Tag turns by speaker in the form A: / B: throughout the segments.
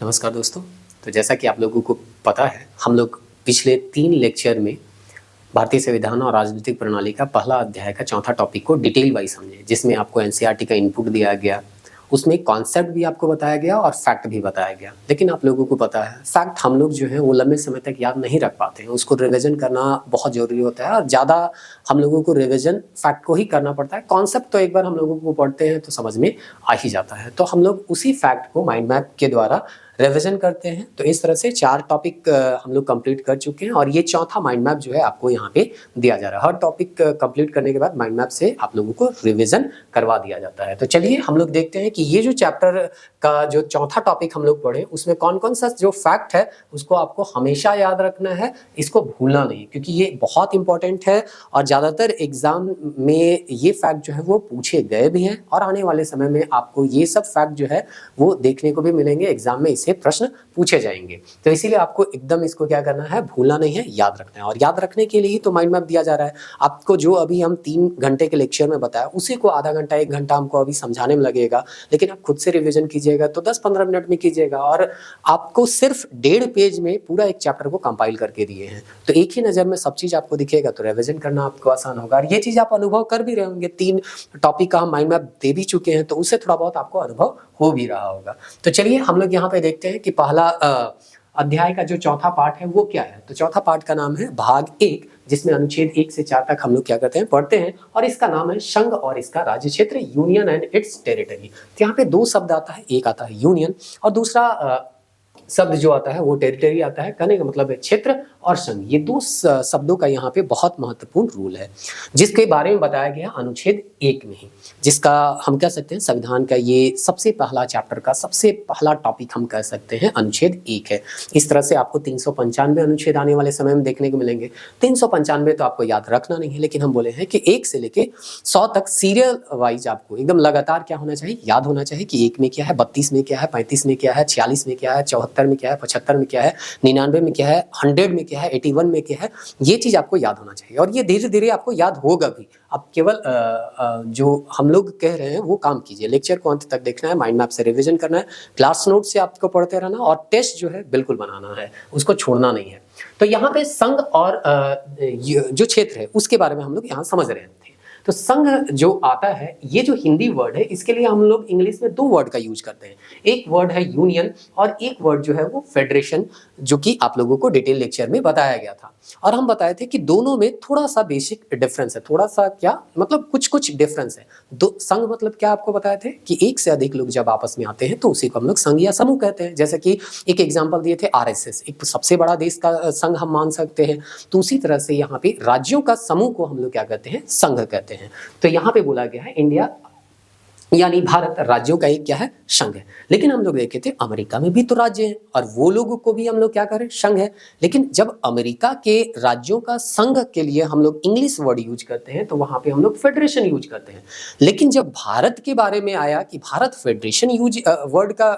A: नमस्कार दोस्तों। तो जैसा कि आप लोगों को पता है, हम लोग पिछले 3 लेक्चर में भारतीय संविधान और राजनीतिक प्रणाली का पहला अध्याय का चौथा टॉपिक को डिटेल वाइज समझे, जिसमें आपको एनसीईआरटी का इनपुट दिया गया, उसमें कॉन्सेप्ट भी आपको बताया गया और फैक्ट भी बताया गया। लेकिन आप लोगों को पता है, फैक्ट हम लोग जो है वो लंबे समय तक याद नहीं रख पाते हैं, उसको रिविजन करना बहुत ज़रूरी होता है और ज़्यादा हम लोगों को रिविजन फैक्ट को ही करना पड़ता है। कॉन्सेप्ट तो एक बार हम लोगों को पढ़ते हैं तो समझ में आ ही जाता है, तो हम लोग उसी फैक्ट को माइंड मैप के द्वारा रिवीजन करते हैं। तो इस तरह से 4 टॉपिक हम लोग कंप्लीट कर चुके हैं और ये चौथा माइंड मैप जो है आपको यहाँ पे दिया जा रहा है। हर टॉपिक कंप्लीट करने के बाद माइंड मैप से आप लोगों को रिवीजन करवा दिया जाता है। तो चलिए हम लोग देखते हैं कि ये जो चैप्टर का जो चौथा टॉपिक हम लोग पढ़े, उसमें कौन कौन सा जो फैक्ट है उसको आपको हमेशा याद रखना है, इसको भूलना नहीं, क्योंकि ये बहुत इंपॉर्टेंट है और ज़्यादातर एग्जाम में ये फैक्ट जो है वो पूछे गए भी हैं और आने वाले समय में आपको ये सब फैक्ट जो है वो देखने को भी मिलेंगे, एग्जाम में से प्रश्न पूछे जाएंगे। तो इसीलिए आपको एकदम इसको क्या करना है, भूलना नहीं है, याद रखना है। और याद रखने के लिए ही तो माइंड मैप दिया जा रहा है आपको। जो अभी हम 3 घंटे के लेक्चर में बताया, उसी को आधा घंटा 1 घंटा हमको अभी समझाने में लगेगा, लेकिन आप खुद से रिवीजन कीजिएगा तो 10-15 मिनट में कीजिएगा। और आपको सिर्फ 1.5 पेज में पूरा एक चैप्टर को कंपाइल करके दिए हैं, तो एक ही नज़र में सब चीज़ आपको दिखेगा, तो रिवीजन करना आपको आसान होगा। और ये चीज़ आप अनुभव कर भी रहे होंगे, 3 टॉपिक का हम माइंड मैप दे भी चुके हैं, तो उससे थोड़ा बहुत आपको अनुभव हो भी रहा होगा। तो चलिए हम लोग यहाँ पे देखते हैं कि पहला अध्याय का जो चौथा पार्ट है वो क्या है। तो चौथा पार्ट का नाम है भाग 1, जिसमें अनुच्छेद 1 से 4 तक हम लोग क्या करते हैं, पढ़ते हैं, और इसका नाम है संघ और इसका राज्य क्षेत्र, यूनियन एंड इट्स टेरिटरी। तो यहाँ पे 2 शब्द आता है, एक आता है यूनियन और दूसरा शब्द जो आता है वो टेरिटरी आता है। कहने का मतलब है क्षेत्र और संघ, ये 2 शब्दों का यहाँ पे बहुत महत्वपूर्ण रूल है, जिसके बारे में बताया गया अनुच्छेद 1 में ही, जिसका हम कह सकते हैं संविधान का ये सबसे पहला चैप्टर का सबसे पहला टॉपिक हम कह सकते हैं अनुच्छेद 1 है। इस तरह से आपको 395 अनुच्छेद आने वाले समय में देखने को मिलेंगे। 395 तो आपको याद रखना नहीं है, लेकिन हम बोले हैं कि 1 से लेके 100 तक सीरियल वाइज आपको एकदम लगातार क्या होना चाहिए, याद होना चाहिए कि 1 में क्या है, 32 में क्या है, 35 में क्या है, 46 में क्या है, 74 में क्या है, 75 में क्या है, 99 में क्या है, 100 में क्या है, 81 में क्या है, ये चीज़ आपको याद होना चाहिए। और ये धीरे धीरे आपको याद होगा भी। अब केवल जो हम लोग कह रहे हैं वो काम कीजिए, लेक्चर को अंत तक देखना है, माइंड मैप से रिवीजन करना है, क्लास नोट से आपको पढ़ते रहना और टेस्ट जो है बिल्कुल बनाना है, उसको छोड़ना नहीं है। तो यहाँ पे संघ और जो क्षेत्र है उसके बारे में हम लोग यहाँ समझ रहे थे। तो संघ जो आता है, ये जो हिंदी वर्ड है, इसके लिए हम लोग इंग्लिश में 2 वर्ड का यूज करते हैं। एक वर्ड है यूनियन और एक वर्ड जो है वो फेडरेशन, जो कि आप लोगों को डिटेल लेक्चर में बताया गया था। और हम बताए थे कि दोनों में थोड़ा सा बेसिक डिफरेंस है, थोड़ा सा क्या मतलब कुछ डिफरेंस है। दो संघ मतलब क्या आपको बताए थे कि एक से अधिक लोग जब आपस में आते हैं तो उसी को हम लोग संघ या समूह कहते हैं। जैसे कि एक एग्जांपल दिए थे आरएसएस, एक सबसे बड़ा देश का संघ हम मान सकते हैं। तो उसी तरह से यहाँ पे राज्यों का समूह को हम लोग क्या कहते हैं, संघ कहते हैं। तो यहाँ पे बोला गया है इंडिया यानी भारत राज्यों का एक क्या है, संघ है। लेकिन हम लोग देखे थे अमेरिका में भी तो राज्य है और वो लोगों को भी हम लोग क्या करें, संघ है। लेकिन जब अमेरिका के राज्यों का संघ के लिए हम लोग इंग्लिश वर्ड यूज करते हैं तो वहां पे हम लोग फेडरेशन यूज करते हैं। लेकिन जब भारत के बारे में आया कि भारत फेडरेशन यूज वर्ड का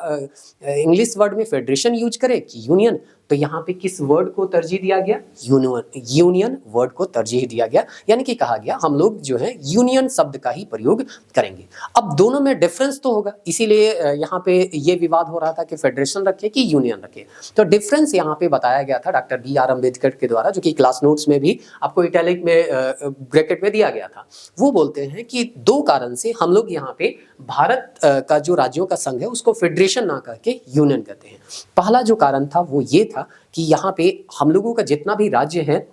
A: इंग्लिश वर्ड में फेडरेशन यूज करे कि यूनियन, तो यहाँ पे किस वर्ड को तरजीह दिया गया, यूनियन वर्ड को तरजीह दिया गया। यानी कि कहा गया हम लोग जो है यूनियन शब्द का ही प्रयोग करेंगे। अब दोनों में डिफरेंस तो होगा, इसीलिए यहाँ पे ये विवाद हो रहा था कि फेडरेशन रखे कि यूनियन रखे। तो डिफरेंस यहाँ पे बताया गया था डॉक्टर BR अम्बेडकर के द्वारा, जो कि क्लास नोट्स में भी आपको इटैलिक में ब्रैकेट में दिया गया था। वो बोलते हैं कि 2 कारण से हम लोग यहाँ पे भारत का जो राज्यों का संघ है उसको फेडरेशन ना करके यूनियन कहते हैं। पहला जो कारण था वो ये था कि यहाँ पे हम लोगों का जितना भी राज्य है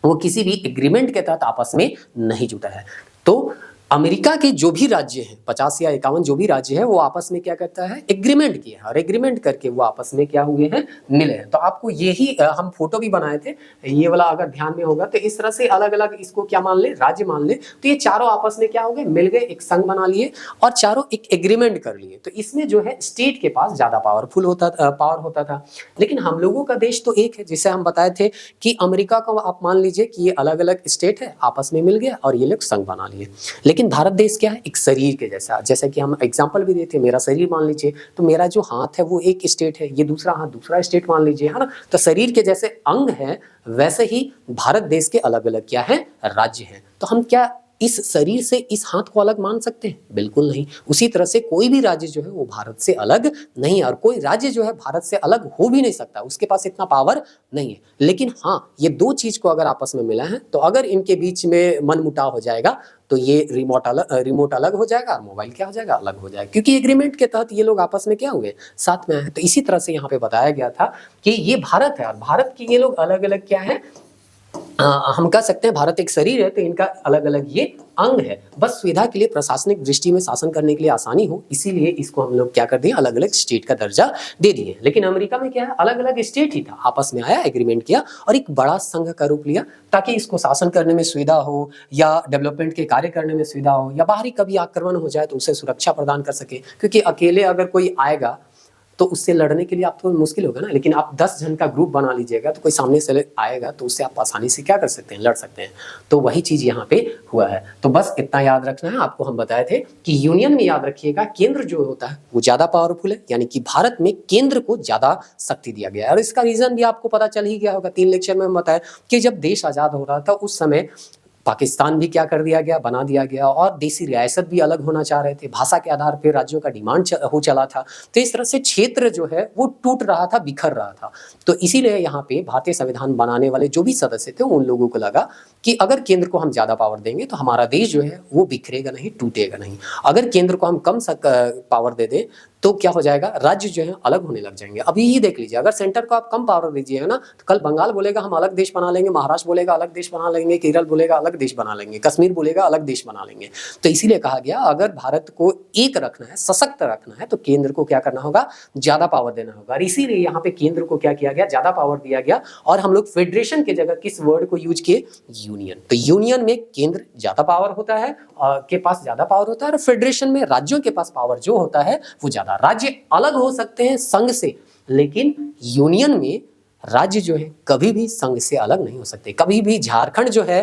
A: वो किसी भी एग्रीमेंट के तहत आपस में नहीं जुटा है। तो अमेरिका के जो भी राज्य हैं, 50 या 51 जो भी राज्य है, वो आपस में क्या करता है, एग्रीमेंट किया है और एग्रीमेंट करके वो आपस में क्या हुए हैं, मिले हैं। तो आपको यही हम फोटो भी बनाए थे, ये वाला अगर ध्यान में होगा तो इस तरह से अलग अलग इसको क्या मान ले, राज्य मान ले। तो ये चारों आपस में क्या हो गए, मिल गए, एक संघ बना लिए और चारों एक एग्रीमेंट कर लिए। तो इसमें जो है स्टेट के पास ज्यादा पावर होता था। लेकिन हम लोगों का देश तो एक है, जिसे हम बताए थे कि अमेरिका का आप मान लीजिए कि ये अलग अलग स्टेट है, आपस में मिल गया और ये लोग संघ बना लिए। लेकिन भारत देश क्या है, एक शरीर के जैसा, जैसे कि हम एग्जांपल भी देते, मेरा शरीर मान लीजिए, तो मेरा जो हाथ है वो एक स्टेट है, ये दूसरा हाथ दूसरा स्टेट मान लीजिए, है ना। तो शरीर के जैसे अंग है, वैसे ही भारत देश के अलग अलग क्या है, राज्य हैं। तो हम क्या इस शरीर से इस हाथ को अलग मान सकते हैं? बिल्कुल नहीं। उसी तरह से कोई भी राज्य जो है वो भारत से अलग नहीं है, और कोई राज्य जो है भारत से अलग हो भी नहीं सकता, उसके पास इतना पावर नहीं है। लेकिन हाँ, ये दो चीज को अगर आपस में मिला है तो अगर इनके बीच में मनमुटाव हो जाएगा तो ये रिमोट अलग हो जाएगा और मोबाइल क्या हो जाएगा, अलग हो जाएगा, क्योंकि एग्रीमेंट के तहत ये लोग आपस में क्या हुए, साथ में आए। तो इसी तरह से यहाँ पे बताया गया था कि ये भारत है और भारत की ये लोग अलग अलग क्या है, हम कह सकते हैं भारत एक शरीर है तो इनका अलग अलग ये अंग है। बस सुविधा के लिए, प्रशासनिक दृष्टि में शासन करने के लिए आसानी हो, इसीलिए इसको हम लोग क्या कर दिए, अलग अलग स्टेट का दर्जा दे दिए। लेकिन अमेरिका में क्या है, अलग अलग स्टेट ही था, आपस में आया, एग्रीमेंट किया और एक बड़ा संघ का रूप लिया, ताकि इसको शासन करने में सुविधा हो या डेवलपमेंट के कार्य करने में सुविधा हो, या बाहरी कभी आक्रमण हो जाए तो उसे सुरक्षा प्रदान कर सके। क्योंकि अकेले अगर कोई आएगा तो उससे लड़ने के लिए आपको मुश्किल होगा ना, लेकिन आप 10 जन का ग्रुप बना लीजिएगा तो कोई सामने से आएगा तो उससे आप आसानी से क्या कर सकते हैं, लड़ सकते हैं। तो वही चीज यहाँ पे हुआ है। तो बस इतना याद रखना है आपको। हम बताए थे कि यूनियन में याद रखिएगा केंद्र जो होता है वो ज्यादा पावरफुल है, यानी कि भारत में केंद्र को ज्यादा शक्ति दिया गया है। और इसका रीजन भी आपको पता चल ही गया होगा, 3 लेक्चर में हम बताया कि जब देश आजाद हो रहा था उस समय पाकिस्तान भी क्या कर दिया गया, बना दिया गया, और देसी रियासत भी अलग होना चाह रहे थे, भाषा के आधार पर राज्यों का डिमांड हो चला था। तो इस तरह से क्षेत्र जो है वो टूट रहा था, बिखर रहा था। तो इसीलिए यहाँ पे भारतीय संविधान बनाने वाले जो भी सदस्य थे उन लोगों को लगा कि अगर केंद्र को हम ज्यादा पावर देंगे तो हमारा देश जो है वो बिखरेगा नहीं, टूटेगा नहीं। अगर केंद्र को हम कम पावर दे दें तो क्या हो जाएगा, राज्य जो है अलग होने लग जाएंगे। अभी ही देख लीजिए, अगर सेंटर को आप कम पावर दीजिएगा ना तो कल बंगाल बोलेगा हम अलग देश बना लेंगे, महाराष्ट्र बोलेगा अलग देश बना लेंगे, केरल बोलेगा अलग देश बना लेंगे, कश्मीर बोलेगा अलग देश बना लेंगे। तो इसीलिए कहा गया अगर भारत को एक रखना है, सशक्त रखना है, तो केंद्र को क्या करना होगा, ज्यादा पावर देना होगा। और इसीलिए यहाँ पे केंद्र को क्या किया गया, ज्यादा पावर दिया गया। और हम लोग फेडरेशन की जगह किस वर्ड को यूज किए, यूनियन। तो यूनियन में केंद्र ज्यादा पावर होता है, के पास ज्यादा पावर होता है, और फेडरेशन में राज्यों के पास पावर जो होता है वो ज्यादा। राज्य अलग हो सकते हैं संघ से, लेकिन यूनियन में राज्य जो है कभी भी संघ से अलग नहीं हो सकते। कभी भी झारखंड जो है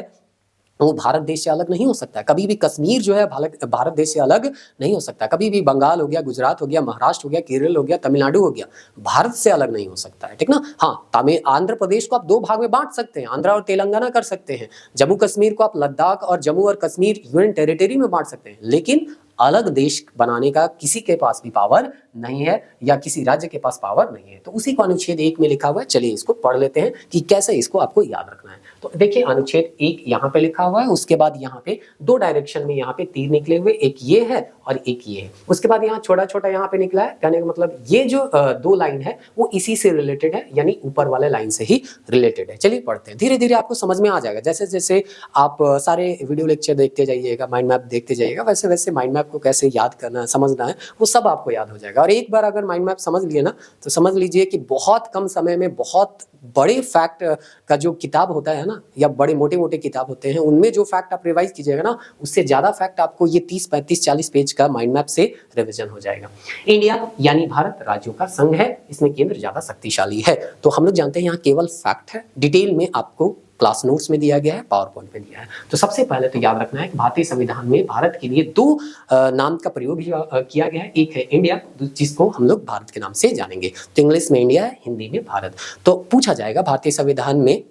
A: वो भारत देश से अलग नहीं हो सकता, कभी भी कश्मीर जो है भारत देश से अलग नहीं हो सकता, कभी भी बंगाल हो गया, गुजरात हो गया, महाराष्ट्र हो गया, केरल हो गया, तमिलनाडु हो गया, भारत से अलग नहीं हो सकता है, ठीक ना। हाँ, आंध्र प्रदेश को आप 2 भाग में बांट सकते हैं, आंध्रा और तेलंगाना कर सकते हैं। जम्मू कश्मीर को आप लद्दाख और जम्मू और कश्मीर यूनियन टेरिटरी में बांट सकते हैं, लेकिन अलग देश बनाने का किसी के पास भी पावर नहीं है, या किसी राज्य के पास पावर नहीं है। तो उसी को अनुच्छेद 1 में लिखा हुआ है। चलिए इसको पढ़ लेते हैं कि कैसे इसको आपको याद रखना है। तो देखिए अनुच्छेद 1 यहाँ पे लिखा हुआ है, उसके बाद यहाँ पे 2 डायरेक्शन में यहाँ पे तीर निकले हुए, एक ये है और एक ये है। उसके बाद यहाँ छोटा छोटा यहाँ पे निकला है, कहने का मतलब ये जो 2 लाइन है वो इसी से रिलेटेड है, यानी ऊपर वाले लाइन से ही रिलेटेड है। चलिए पढ़ते हैं, धीरे धीरे आपको समझ में आ जाएगा। जैसे जैसे आप सारे वीडियो लेक्चर देखते जाइएगा, माइंड मैप देखते जाइएगा, वैसे वैसे माइंड मैप को कैसे याद करना है, समझना है, वो सब आपको याद हो जाएगा। और एक बार अगर माइंड मैप समझ लिए ना तो समझ लीजिए कि बहुत कम समय में बहुत बड़े फैक्ट का जो किताब होता है ना, या बड़े मोटे मोटे किताब होते हैं, उनमें जो फैक्ट आप रिवाइज कीजिएगा ना, उससे ज्यादा फैक्ट आपको ये 30, 35, 40 पेज का माइंड मैप से रिवीजन हो जाएगा। इंडिया यानी भारत राज्यों का संघ है, इसमें केंद्र ज्यादा शक्तिशाली है। तो हम लोग जानते हैं यहाँ केवल फैक्ट है, डिटेल में आपको क्लास नोट्स में दिया गया है, पावर पॉइंट में दिया है। तो सबसे पहले तो याद रखना है कि भारतीय संविधान में भारत के लिए 2 नाम का प्रयोग किया गया है। एक है इंडिया, जिसको हम लोग भारत के नाम से जानेंगे। तो इंग्लिश में इंडिया है, हिंदी में भारत। तो पूछा जाएगा भारतीय संविधान में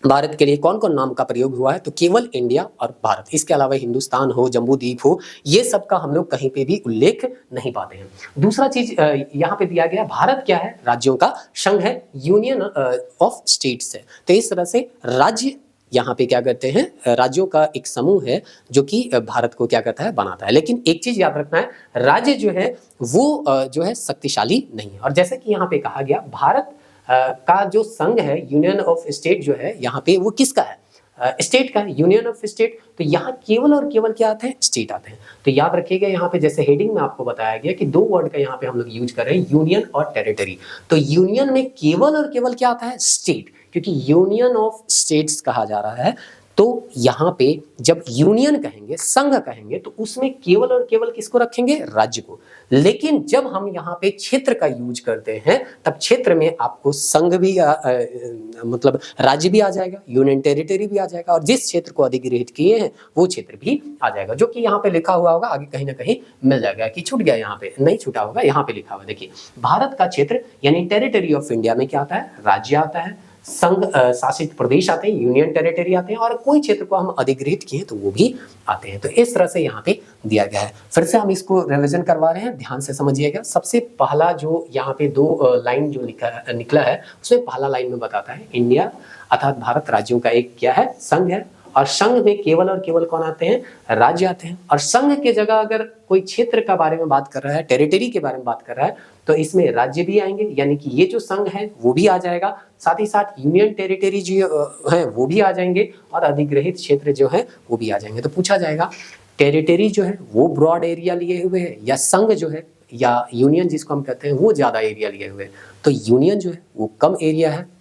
A: भारत के लिए कौन कौन नाम का प्रयोग हुआ है, तो केवल इंडिया और भारत। इसके अलावा हिंदुस्तान हो, जम्बू द्वीप हो, ये सब का हम लोग कहीं पे भी उल्लेख नहीं पाते हैं। दूसरा चीज यहाँ पे दिया गया, भारत क्या है, राज्यों का संघ है, यूनियन ऑफ स्टेट्स है। तो इस तरह से राज्य यहाँ पे क्या करते हैं, राज्यों का एक समूह है जो कि भारत को क्या करता है, बनाता है। लेकिन एक चीज याद रखना है, राज्य जो है वो जो है शक्तिशाली नहीं है। और जैसे कि यहाँ पे कहा गया, भारत का जो संघ है, यूनियन ऑफ स्टेट जो है, यहाँ पे वो किसका है, स्टेट का है, यूनियन ऑफ स्टेट। तो यहाँ केवल और केवल क्या आते हैं, स्टेट आते हैं। तो याद रखिएगा, यहाँ पे जैसे हेडिंग में आपको बताया गया कि 2 वर्ड का यहाँ पे हम लोग यूज कर रहे हैं, यूनियन और टेरिटरी। तो यूनियन में केवल और केवल क्या आता है, स्टेट, क्योंकि यूनियन ऑफ स्टेट्स कहा जा रहा है। तो यहाँ पे जब यूनियन कहेंगे, संघ कहेंगे, तो उसमें केवल और केवल किसको रखेंगे, राज्य को। लेकिन जब हम यहाँ पे क्षेत्र का यूज करते हैं, तब क्षेत्र में आपको संघ भी मतलब राज्य भी आ जाएगा, यूनियन टेरिटरी भी आ जाएगा, और जिस क्षेत्र को अधिग्रहित किए हैं वो क्षेत्र भी आ जाएगा, जो कि यहाँ पे लिखा हुआ होगा, आगे कहीं ना कहीं मिल जाएगा। कि छूट गया, यहाँ पे नहीं छूटा होगा, यहाँ पे लिखा हुआ। देखिए भारत का क्षेत्र यानी टेरिटरी ऑफ इंडिया में क्या आता है, राज्य आता है। संघ शासित प्रदेश आते हैं, यूनियन टेरिटरी आते हैं, और कोई क्षेत्र को हम अधिग्रहित किए तो वो भी आते हैं। तो इस तरह से यहाँ पे दिया गया है। फिर से हम इसको रिवीजन करवा रहे हैं, ध्यान से समझिएगा। सबसे पहला जो यहाँ पे दो लाइन जो निकला है, उसमें पहला लाइन में बताता है इंडिया अर्थात भारत राज्यों का एक क्या है, संघ है, और संघ में केवल और केवल कौन आते हैं, राज्य आते हैं। और संघ के जगह अगर कोई क्षेत्र का बारे में बात कर रहा है, टेरिटरी के बारे में बात कर रहा है, तो इसमें राज्य भी आएंगे, यानी कि ये जो संघ है वो भी आ जाएगा, साथ ही साथ यूनियन टेरिटरी जो है वो भी आ जाएंगे, और अधिग्रहित क्षेत्र जो है वो भी आ जाएंगे। तो पूछा जाएगा टेरिटरी जो है वो ब्रॉड एरिया लिए हुए है, या संघ जो है या यूनियन जिसको हम कहते हैं वो ज्यादा एरिया लिए हुए है। तो यूनियन जो है वो कम एरिया है,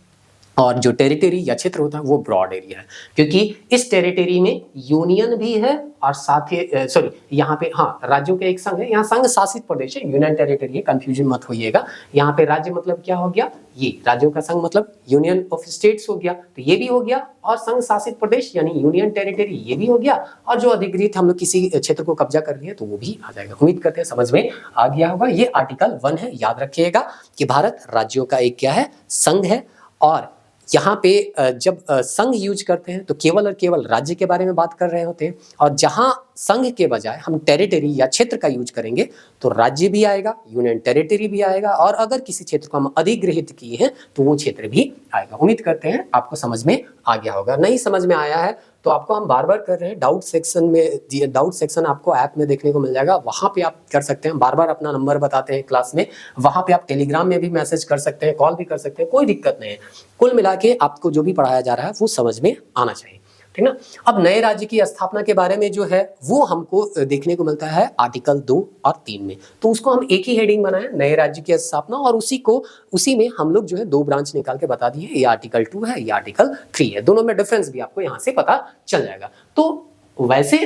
A: और जो टेरिटरी या क्षेत्र होता है वो ब्रॉड एरिया है, क्योंकि इस टेरिटरी में यूनियन भी है और साथ ही यहाँ पे हाँ राज्यों के एक संघ है, यहाँ संघ शासित प्रदेश है, यूनियन टेरिटरी है, कंफ्यूजन मत होइएगा। यहाँ पे राज्य मतलब क्या हो गया, ये राज्यों का संघ मतलब यूनियन ऑफ स्टेट्स हो गया, तो ये भी हो गया, और संघ शासित प्रदेश यानी यूनियन टेरिटरी ये भी हो गया, और जो अधिग्रहित हम लोग किसी क्षेत्र को कब्जा कर लिए तो वो भी आ जाएगा। उम्मीद करते हैं समझ में आ गया होगा। ये आर्टिकल 1 है, याद रखिएगा कि भारत राज्यों का एक क्या है, संघ है, और यहाँ पे जब संघ यूज करते हैं तो केवल और केवल राज्य के बारे में बात कर रहे होते हैं, और जहाँ संघ के बजाय हम टेरिटरी या क्षेत्र का यूज करेंगे तो राज्य भी आएगा, यूनियन टेरिटरी भी आएगा, और अगर किसी क्षेत्र को हम अधिग्रहित किए हैं तो वो क्षेत्र भी आएगा। उम्मीद करते हैं आपको समझ में आ गया होगा। नहीं समझ में आया है तो आपको हम बार बार कर रहे हैं, डाउट सेक्शन में, डाउट सेक्शन आपको ऐप में देखने को मिल जाएगा, वहां पे आप कर सकते हैं। बार बार अपना नंबर बताते हैं क्लास में, वहां पे आप टेलीग्राम में भी मैसेज कर सकते हैं, कॉल भी कर सकते हैं, कोई दिक्कत नहीं है। कुल मिला के आपको जो भी पढ़ाया जा रहा है वो समझ में आना चाहिए, ठीक ना। अब नए राज्य की स्थापना के बारे में जो है वो हमको देखने को मिलता है आर्टिकल 2 और 3 में, तो उसको हम एक ही हेडिंग बनाए, नए राज्य की स्थापना, और उसी में हम लोग जो है 2 ब्रांच निकाल के बता दिए, ये आर्टिकल 2 है, ये आर्टिकल 3 है। दोनों में डिफरेंस भी आपको यहाँ से पता चल जाएगा। तो वैसे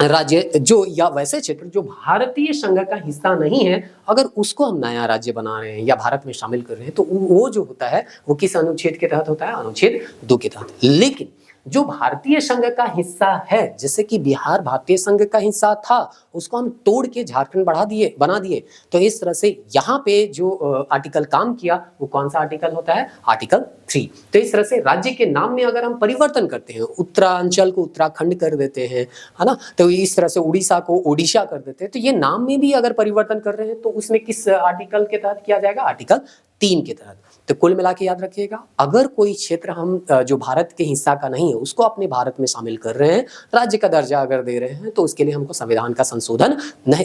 A: राज्य जो या वैसे क्षेत्र जो भारतीय संघ का हिस्सा नहीं है, अगर उसको हम नया राज्य बना रहे हैं या भारत में शामिल कर रहे हैं तो वो जो होता है वो किस अनुच्छेद के तहत होता है, अनुच्छेद 2 के तहत। लेकिन जो भारतीय संघ का हिस्सा है, जैसे कि बिहार भारतीय संघ का हिस्सा था, उसको हम तोड़ के झारखंड बना दिए, तो इस तरह से यहाँ पे जो आर्टिकल काम किया वो कौन सा आर्टिकल होता है, आर्टिकल 3। तो इस तरह से राज्य के नाम में अगर हम परिवर्तन करते हैं, उत्तरांचल को उत्तराखंड कर देते हैं, है ना, तो इस तरह से उड़ीसा को ओडिशा कर देते हैं, तो ये नाम में भी अगर परिवर्तन कर रहे हैं तो उसमें किस आर्टिकल के तहत किया जाएगा, आर्टिकल 3 के तहत। तो कुल मिला के याद रखिएगा, अगर कोई क्षेत्र हम जो भारत के हिस्सा का नहीं है उसको अपने भारत में शामिल कर रहे हैं, राज्य का दर्जा अगर दे रहे हैं, तो उसके लिए हमको संविधान का संशोधन नहीं,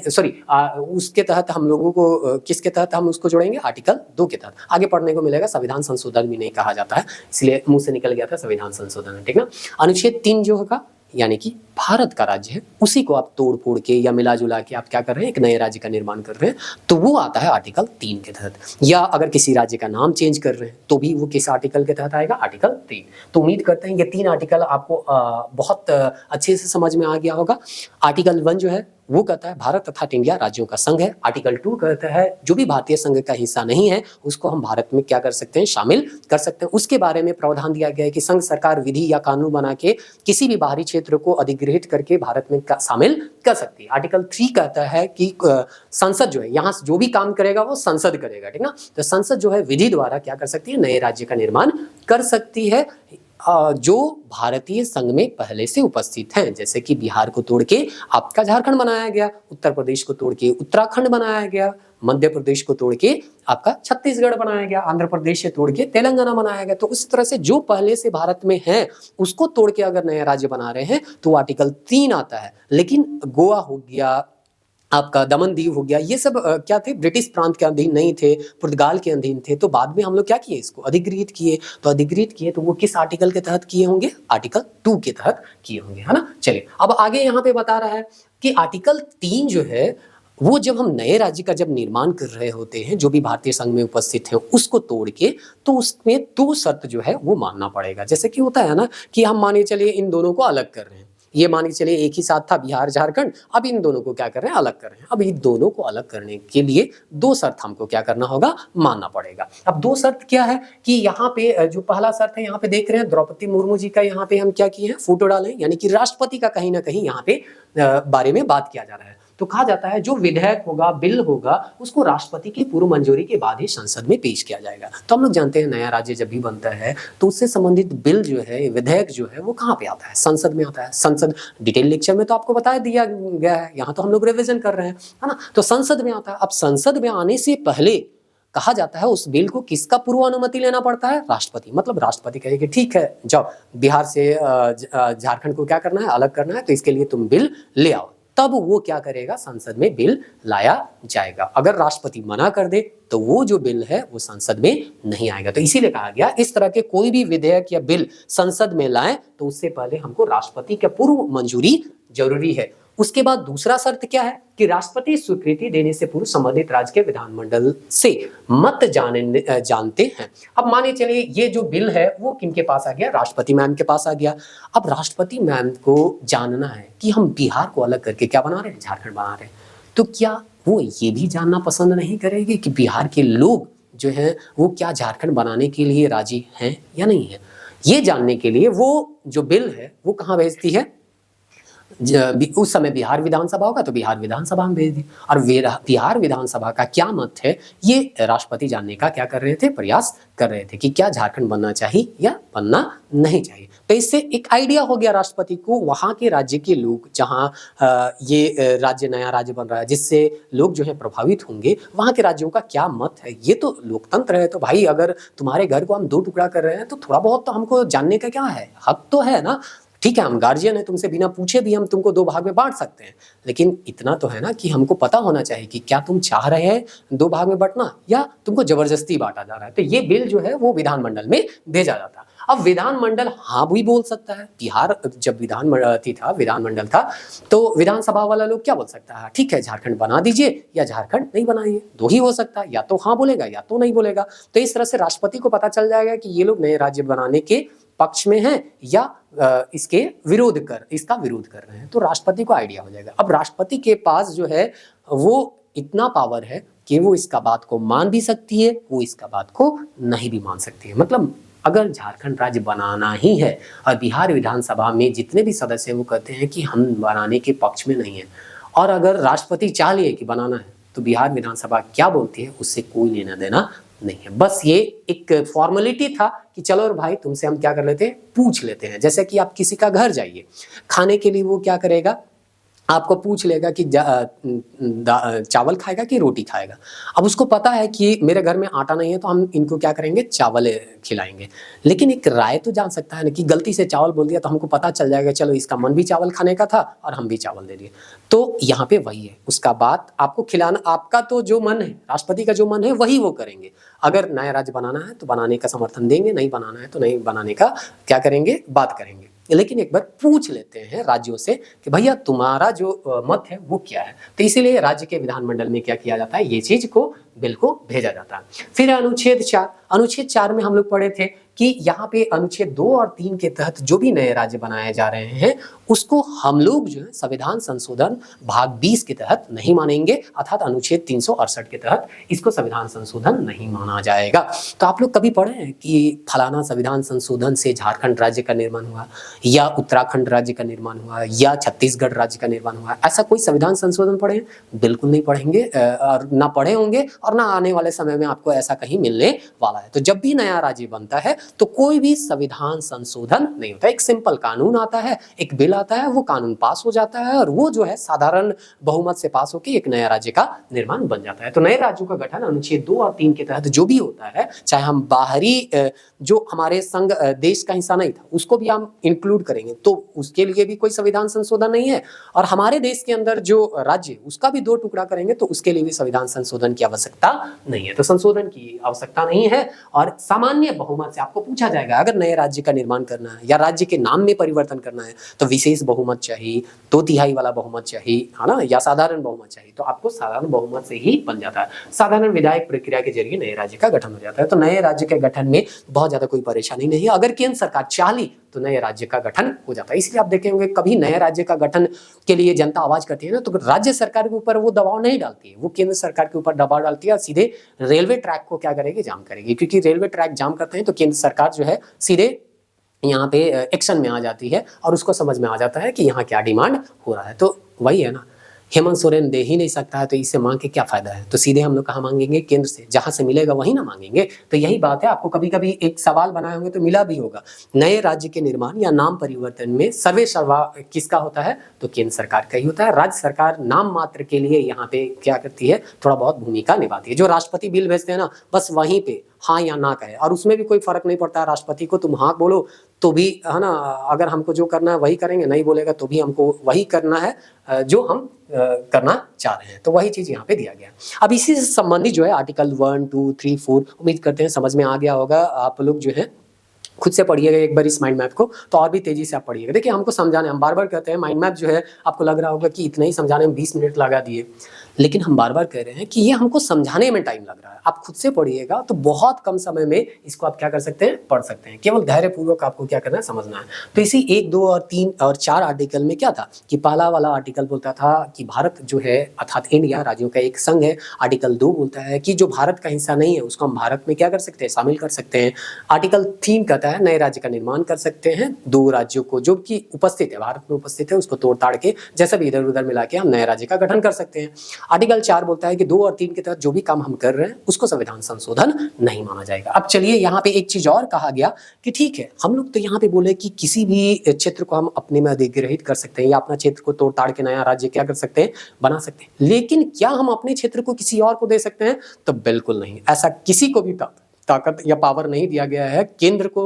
A: उसके तहत हम लोगों को किसके तहत हम उसको जोड़ेंगे, आर्टिकल 2 के तहत। आगे पढ़ने को मिलेगा, संविधान संशोधन भी नहीं कहा जाता है, इसलिए मुंह से निकल गया था संविधान संशोधन, ठीक ना। अनुच्छेद 3 जो होगा यानी कि भारत का राज्य है, उसी को आप तोड़ फोड़ के या मिला जुला के आप क्या कर रहे हैं, एक नए राज्य का निर्माण कर रहे हैं, तो वो आता है आर्टिकल 3 के तहत। या अगर किसी राज्य का नाम चेंज कर रहे हैं तो भी वो किस आर्टिकल के तहत आएगा, आर्टिकल 3। तो उम्मीद करते हैं ये 3 आर्टिकल आपको बहुत अच्छे से समझ में आ गया होगा। आर्टिकल 1 जो है वो कहता है भारत तथा इंडिया राज्यों का संघ है। आर्टिकल 2 कहता है जो भी भारतीय संघ का हिस्सा नहीं है उसको हम भारत में क्या कर सकते हैं, शामिल कर सकते हैं। उसके बारे में प्रावधान दिया गया है कि संघ सरकार विधि या कानून बना के किसी भी बाहरी क्षेत्र को अधिग्रहित करके भारत में शामिल कर सकती है। आर्टिकल 3 कहता है कि संसद जो है यहाँ जो भी काम करेगा वो संसद करेगा, ठीक ना। तो संसद जो है विधि द्वारा क्या कर सकती है, नए राज्य का निर्माण कर सकती है जो भारतीय संघ में पहले से उपस्थित हैं। जैसे कि बिहार को तोड़ के आपका झारखंड बनाया गया, उत्तर प्रदेश को तोड़ के उत्तराखंड बनाया गया, मध्य प्रदेश को तोड़ के आपका छत्तीसगढ़ बनाया गया, आंध्र प्रदेश से तोड़ के तेलंगाना बनाया गया। तो उस तरह से जो पहले से भारत में है उसको तोड़ के अगर नया राज्य बना रहे हैं तो आर्टिकल 3 आता है। लेकिन गोवा हो गया, आपका दमन दीव हो गया, ये सब क्या थे, ब्रिटिश प्रांत के अधीन नहीं थे, पुर्तगाल के अधीन थे। तो बाद में हम लोग क्या किए, इसको अधिग्रहित किए। तो अधिग्रहित किए तो वो किस आर्टिकल के तहत किए होंगे, आर्टिकल 2 के तहत किए होंगे, है ना। चलिए अब आगे यहाँ पे बता रहा है कि आर्टिकल 3 जो है वो जब हम नए राज्य का जब निर्माण कर रहे होते हैं, जो भी भारतीय संघ में उपस्थित है उसको तोड़ के, तो उसमें 2 शर्त जो है वो मानना पड़ेगा। जैसे कि होता है ना कि हम माने चलिए इन दोनों को अलग कर रहे हैं, ये मान के चलिए एक ही साथ था बिहार झारखंड, अब इन दोनों को क्या कर रहे हैं, अलग कर रहे हैं। अब इन दोनों को अलग करने के लिए 2 शर्त हमको क्या करना होगा, मानना पड़ेगा। अब 2 शर्त क्या है कि यहाँ पे जो पहला शर्त है, यहाँ पे देख रहे हैं द्रौपदी मुर्मू जी का यहाँ पे हम क्या किए हैं, फोटो डाले, यानी कि राष्ट्रपति का कहीं ना कहीं यहाँ पे बारे में बात किया जा रहा है। तो कहा जाता है जो विधेयक होगा, बिल होगा, उसको राष्ट्रपति की पूर्व मंजूरी के बाद ही संसद में पेश किया जाएगा। तो हम लोग जानते हैं नया राज्य जब भी बनता है तो उससे संबंधित बिल जो है, विधेयक जो है, वो कहाँ पे आता है? संसद में आता है। संसद डिटेल लेक्चर में तो आपको बता दिया गया है, यहाँ तो हम लोग रिविजन कर रहे हैं, है ना। तो संसद में आता है। अब संसद में आने से पहले कहा जाता है उस बिल को किसका पूर्व अनुमति लेना पड़ता है? राष्ट्रपति। मतलब राष्ट्रपति कहेगी ठीक है, जाओ बिहार से झारखंड को क्या करना है, अलग करना है, तो इसके लिए तुम बिल ले आओ। तब वो क्या करेगा? संसद में बिल लाया जाएगा। अगर राष्ट्रपति मना कर दे तो वो जो बिल है वो संसद में नहीं आएगा। तो इसीलिए कहा गया इस तरह के कोई भी विधेयक या बिल संसद में लाएं तो उससे पहले हमको राष्ट्रपति के पूर्व मंजूरी जरूरी है। उसके बाद दूसरा शर्त क्या है कि राष्ट्रपति स्वीकृति देने से पूर्व संबंधित राज्य के विधानमंडल से मत जानते हैं। अब माने चलिए ये जो बिल है वो किनके पास आ गया? राष्ट्रपति मैम के पास आ गया। अब राष्ट्रपति मैम को जानना है कि हम बिहार को अलग करके क्या बना रहे हैं? झारखंड बना रहे हैं। तो क्या वो ये भी जानना पसंद नहीं करेगी कि बिहार के लोग जो है वो क्या झारखंड बनाने के लिए राजी हैं या नहीं है? ये जानने के लिए वो जो बिल है वो कहाँ भेजती है? उस समय बिहार विधानसभा होगा तो बिहार विधानसभा में भेज दी। और बिहार विधानसभा का क्या मत है ये राष्ट्रपति जानने का क्या कर रहे थे? प्रयास कर रहे थे कि क्या झारखंड बनना चाहिए या बनना नहीं चाहिए। तो इससे एक आइडिया हो गया राष्ट्रपति को वहां के राज्य के लोग, जहां ये राज्य नया राज्य बन रहा है जिससे लोग जो है प्रभावित होंगे, वहां के राज्यों का क्या मत है। ये तो लोकतंत्र है। तो भाई अगर तुम्हारे घर को हम दो टुकड़ा कर रहे हैं तो थोड़ा बहुत तो हमको जानने का क्या है, हक तो है ना। ठीक है, हम गार्जियन है, तुमसे बिना पूछे भी हम तुमको दो भाग में बांट सकते हैं, लेकिन इतना तो है ना कि हमको पता होना चाहिए कि क्या तुम चाह रहे हैं दो भाग में बांटना या तुमको जबरदस्ती बांटा जा रहा है। तो ये बिल जो है वो विधानमंडल में भेजा जाता है। अब विधानमंडल हाँ भी बोल सकता है। बिहार जब विधानमंडल था तो विधानसभा वाला लोग क्या बोल सकता है? ठीक है, झारखंड बना दीजिए या झारखंड नहीं बनाइए, दो ही हो सकता है, या तो हाँ बोलेगा या तो नहीं बोलेगा। तो इस तरह से राष्ट्रपति को पता चल जाएगा कि ये लोग नए राज्य बनाने के पक्ष में हैं या इसका विरोध कर रहे हैं। तो राष्ट्रपति को आइडिया हो जाएगा। अब राष्ट्रपति के पास जो है वो इतना पावर है कि वो इसका बात को मान भी सकती है, वो इसका बात को नहीं भी मान सकती है। मतलब अगर झारखंड राज्य बनाना ही है और बिहार विधानसभा में जितने भी सदस्य वो कहते हैं कि हम बनाने के पक्ष में नहीं है, और अगर राष्ट्रपति चाह लिए कि बनाना है तो बिहार विधानसभा क्या बोलती है उससे कोई लेना देना नहीं है। बस ये एक फॉर्मेलिटी था कि चलो भाई तुमसे हम क्या कर लेते हैं, पूछ लेते हैं। जैसे कि आप किसी का घर जाइए खाने के लिए, वो क्या करेगा? आपको पूछ लेगा कि चावल खाएगा कि रोटी खाएगा। अब उसको पता है कि मेरे घर में आटा नहीं है तो हम इनको क्या करेंगे, चावल खिलाएंगे। लेकिन एक राय तो जान सकता है ना कि गलती से चावल बोल दिया तो हमको पता चल जाएगा चलो इसका मन भी चावल खाने का था और हम भी चावल दे दिए। तो यहाँ पे वही है, उसका बात आपको खिलाना, आपका तो जो मन है, राष्ट्रपति का जो मन है वही वो करेंगे। अगर नया राज्य बनाना है तो बनाने का समर्थन देंगे, नहीं बनाना है तो नहीं बनाने का क्या करेंगे, बात करेंगे। लेकिन एक बार पूछ लेते हैं राज्यों से कि भैया तुम्हारा जो मत है वो क्या है। तो इसीलिए राज्य के विधानमंडल में क्या किया जाता है, ये चीज को बिल को भेजा जाता है। फिर अनुच्छेद 4 में हम लोग पढ़े थे कि यहाँ पे अनुच्छेद 2 और 3 के तहत जो भी नए राज्य बनाए जा रहे हैं उसको हम लोग जो है संविधान संशोधन भाग 20 के तहत नहीं मानेंगे, अर्थात अनुच्छेद 368 के तहत इसको संविधान संशोधन नहीं माना जाएगा। तो आप लोग कभी पढ़े हैं कि फलाना संविधान संशोधन से झारखंड राज्य का निर्माण हुआ या उत्तराखंड राज्य का निर्माण हुआ या छत्तीसगढ़ राज्य का निर्माण हुआ? ऐसा कोई संविधान संशोधन पढ़े हैं? बिल्कुल नहीं पढ़ेंगे, और ना पढ़े होंगे और ना आने वाले समय में आपको ऐसा कहीं मिलने वाला है। तो जब भी नया राज्य बनता है तो कोई भी संविधान संशोधन नहीं होता। एक सिंपल कानून आता है, एक बिल आता है, वो कानून पास हो जाता है और वो जो है साधारण बहुमत से पास होकर एक नया राज्य का निर्माण बन जाता है। तो नए राज्यों का गठन अनुच्छेद 2 और 3 के तहत जो भी होता है, चाहे हम बाहरी जो हमारे संघ देश का हिस्सा नहीं था उसको भी हम इंक्लूड करेंगे तो उसके लिए भी कोई संविधान संशोधन नहीं है, और हमारे देश के अंदर जो राज्य उसका भी 2 टुकड़ा करेंगे तो उसके लिए भी संविधान संशोधन की आवश्यकता नहीं है। तो संशोधन की आवश्यकता नहीं है। और सामान्य बहुमत से आपको पूछा जाएगा अगर नए राज्य का निर्माण करना है या राज्य के नाम में परिवर्तन करना है तो विशेष बहुमत चाहिए, 2/3 वाला बहुमत चाहिए, है ना, या साधारण बहुमत चाहिए। तो आपको साधारण बहुमत से ही बन जाता है। साधारण विधायक प्रक्रिया के जरिए नए राज्य का गठन हो जाता है। तो नए राज्य के गठन में बहुत ज्यादा कोई परेशानी नहीं है। अगर केंद्र सरकार चाह ली तो नए राज्य का गठन हो जाता है। इसलिए आप देखेंगे कभी नए राज्य का गठन के लिए जनता आवाज करती है ना, तो राज्य सरकार के ऊपर वो दबाव नहीं डालती है, वो केंद्र सरकार के ऊपर दबाव डालती है और सीधे रेलवे ट्रैक को क्या करेगी, जाम करेगी। क्योंकि रेलवे ट्रैक जाम करते हैं तो केंद्र सरकार जो है सीधे यहाँ पे एक्शन में आ जाती है और उसको समझ में आ जाता है कि यहाँ क्या डिमांड हो रहा है। तो वही है ना हेमंत सोरेन दे ही नहीं सकता है तो इससे मांग के क्या फायदा है। तो सीधे हम लोग कहाँ मांगेंगे, केंद्र से, जहां से मिलेगा वहीं ना मांगेंगे। तो यही बात है, आपको कभी कभी एक सवाल बनाए होंगे तो मिला भी होगा, नए राज्य के निर्माण या नाम परिवर्तन में सर्वे सर्वा किसका होता है, तो केंद्र सरकार का ही होता है। राज्य सरकार नाम मात्र के लिए यहाँ पे क्या करती है, थोड़ा बहुत भूमिका निभाती है। जो राष्ट्रपति बिल भेजते हैं ना, बस वहीं पे हाँ या ना कहे, और उसमें भी कोई फर्क नहीं पड़ता है राष्ट्रपति को, तुम हाँ बोलो तो भी है ना, अगर हमको जो करना है वही करेंगे, नहीं बोलेगा तो भी हमको वही करना है जो हम करना चाह रहे हैं। तो वही चीज यहाँ पे दिया गया। अब इसी से संबंधित जो है आर्टिकल 1, 2, 3, 4 उम्मीद करते हैं समझ में आ गया होगा। आप लोग जो है खुद से पढ़िएगा एक बार इस माइंड मैप को, तो और भी तेजी से आप पढ़िएगा। देखिए हमको समझाने, हम बार बार कहते हैं माइंड मैप जो है, आपको लग रहा होगा कि इतना ही समझाने में 20 मिनट लगा दिए, लेकिन हम बार बार कह रहे हैं कि ये हमको समझाने में टाइम लग रहा है। आप खुद से पढ़िएगा तो बहुत कम समय में इसको आप क्या कर सकते हैं, पढ़ सकते हैं। केवल धैर्यपूर्वक आपको क्या करना है, समझना है। तो इसी 1, 2 और 3 और 4 आर्टिकल में क्या था कि पहला वाला आर्टिकल बोलता था कि भारत जो है अर्थात इंडिया राज्यों का एक संघ है। आर्टिकल 2 बोलता है कि जो भारत का हिस्सा नहीं है उसको हम भारत में क्या कर सकते हैं, शामिल कर सकते हैं। आर्टिकल 3 कहता है नए राज्य का निर्माण कर सकते हैं, 2 राज्यों को जो कि उपस्थित है, भारत में उपस्थित है, उसको तोड़ ताड़ के जैसा भी इधर उधर मिला के हम नए राज्य का गठन कर सकते हैं। आर्टिकल 4 बोलता है कि 2 और 3 के तहत जो भी काम हम कर रहे हैं उसको संविधान संशोधन नहीं माना जाएगा। अब चलिए यहाँ पे एक चीज और कहा गया कि ठीक है, हम लोग तो यहाँ पे बोले कि किसी भी क्षेत्र को हम अपने में अधिग्रहित कर सकते हैं या अपना क्षेत्र को तोड़ ताड़ के नया राज्य क्या कर सकते हैं, बना सकते हैं, लेकिन क्या हम अपने क्षेत्र को किसी और को दे सकते हैं, तो बिल्कुल नहीं। ऐसा किसी को भी ताकत या पावर नहीं दिया गया है। केंद्र को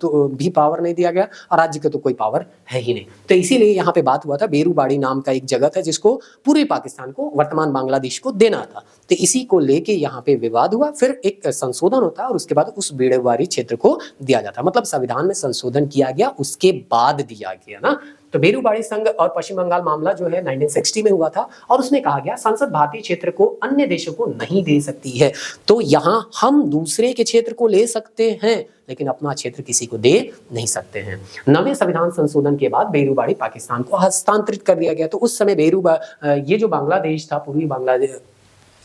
A: तो भी पावर नहीं दिया गया और राज्य को तो कोई पावर है ही नहीं। तो इसीलिए यहाँ पे बात हुआ था, बेरूबाड़ी नाम का एक जगह था जिसको पूर्वी पाकिस्तान को, वर्तमान बांग्लादेश को देना था। तो इसी को लेके यहाँ पे विवाद हुआ, फिर एक संशोधन होता है और उसके बाद उस बेरूबाड़ी क्षेत्र को दिया जाता है। मतलब संविधान में संशोधन किया गया उसके बाद दिया गया ना। तो बेरूबाड़ी संघ और पश्चिम बंगाल मामला जो है 1960 में हुआ था और उसमें कहा गया संसद भारतीय क्षेत्र को अन्य देशों को नहीं दे सकती है। तो यहाँ हम दूसरे के क्षेत्र को ले सकते हैं लेकिन अपना क्षेत्र किसी को दे नहीं सकते हैं। नवे संविधान संशोधन के बाद बेरूबाड़ी पाकिस्तान को हस्तांतरित कर दिया गया। तो उस समय ये जो बांग्लादेश था, पूर्वी बांग्लादेश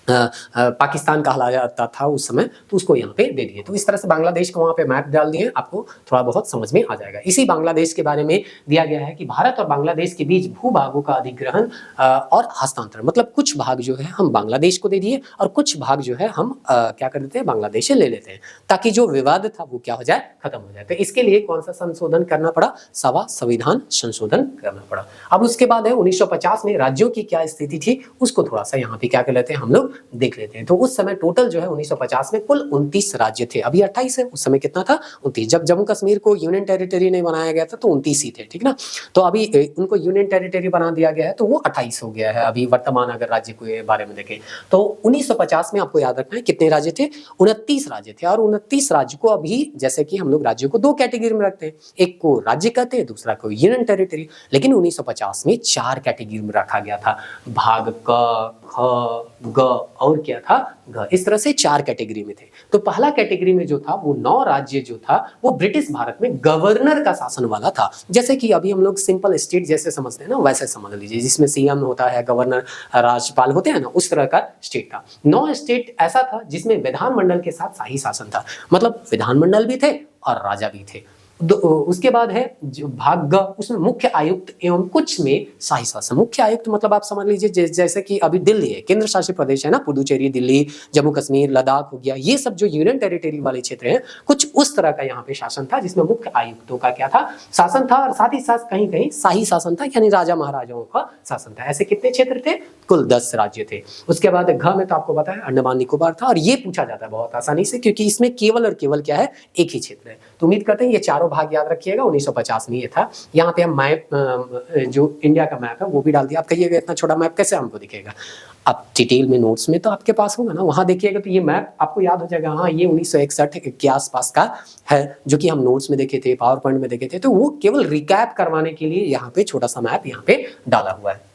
A: पाकिस्तान कहलाया जाता था उस समय, तो उसको यहाँ पे दे दिए। तो इस तरह से बांग्लादेश को वहाँ पे मैप डाल दिए, आपको थोड़ा बहुत समझ में आ जाएगा। इसी बांग्लादेश के बारे में दिया गया है कि भारत और बांग्लादेश के बीच भूभागों का अधिग्रहण और हस्तांतरण, मतलब कुछ भाग जो है हम बांग्लादेश को दे दिए और कुछ भाग जो है हम क्या कर देते हैं, बांग्लादेश से ले लेते हैं, ताकि जो विवाद था वो क्या हो जाए, खत्म हो जाए। तो इसके लिए कौन सा संशोधन करना पड़ा, संविधान संशोधन करना पड़ा। अब उसके बाद है 1950 में राज्यों की क्या स्थिति थी, उसको थोड़ा सा यहाँ पे क्या कर लेते हैं, हम लोग देख लेते हैं। तो उस समय टोटल जो है 1950 में कुल 29 राज्य थे। अभी 28 है, उस समय कितना था, 29। जब जम्मू कश्मीर को यूनियन टेरिटरी नहीं बनाया गया था तो 29 ही थे, ठीक ना। तो अभी उनको यूनियन टेरिटरी बना दिया गया है तो वो 28 हो गया है अभी वर्तमान अगर राज्य के बारे में देखें। तो 1950 में आपको याद रखना है कितने राज्य थे, 29 राज्य थे। और 29 राज्य को अभी जैसे कि हम लोग राज्यों को 2 कैटेगरी में रखते हैं, एक को राज्य कहते हैं, दूसरा को यूनियन टेरिटरी। लेकिन 1950 में 4 कैटेगरी में रखा गया था, भाग क, ख, ग और क्या था, घ। इस तरह से 4 कैटेगरी में थे। तो पहला कैटेगरी में जो था वो 9 राज्य जो था वो ब्रिटिश भारत में गवर्नर का शासन वाला था। जैसे कि अभी हम लोग सिंपल स्टेट जैसे समझते हैं ना, वैसे समझ लीजिए, जिसमें सीएम होता है, गवर्नर, राज्यपाल होते हैं ना, उस तरह का स्टेट था। 9 स्टेट ऐसा था जिसमें विधानमंडल के साथ शाही शासन था, मतलब विधानमंडल भी थे और राजा भी थे। उसके बाद है जो भाग ग, उसमें मुख्य आयुक्त एवं कुछ में शाही शासन। मुख्य आयुक्त मतलब आप समझ लीजिए जैसे कि अभी दिल्ली है, केंद्र शासित प्रदेश है ना, पुडुचेरी, दिल्ली, जम्मू कश्मीर, लद्दाख हो गया, ये सब जो यूनियन टेरिटरी वाले क्षेत्र हैं, कुछ उस तरह का यहाँ पे शासन था जिसमें मुख्य आयुक्तों का क्या था, शासन था, और साथ ही साथ कहीं कहीं शाही शासन था, यानी राजा महाराजाओं का शासन था। ऐसे कितने क्षेत्र थे, कुल 10 राज्य थे। उसके बाद घ में तो आपको पता है अंडमान निकोबार था, और ये पूछा जाता है बहुत आसानी से क्योंकि इसमें केवल और केवल क्या है, एक ही क्षेत्र है। तो उम्मीद करते हैं ये चारों भाग याद रखिएगा। 1950 में ये था। यहाँ पे हम मैप, जो इंडिया का मैप है वो भी डाल दिया। आप कहिएगा इतना छोटा मैप कैसे हमको दिखेगा, आप डिटेल में नोट्स में तो आपके पास होगा ना, वहां देखिएगा तो ये मैप आपको याद हो जाएगा। हाँ, ये 1961 के आसपास का है, जो कि हम नोट्स में देखे थे, पावर पॉइंट में देखे थे। तो वो केवल रिकैप करवाने के लिए यहाँ पे छोटा सा मैप यहाँ पे डाला हुआ है।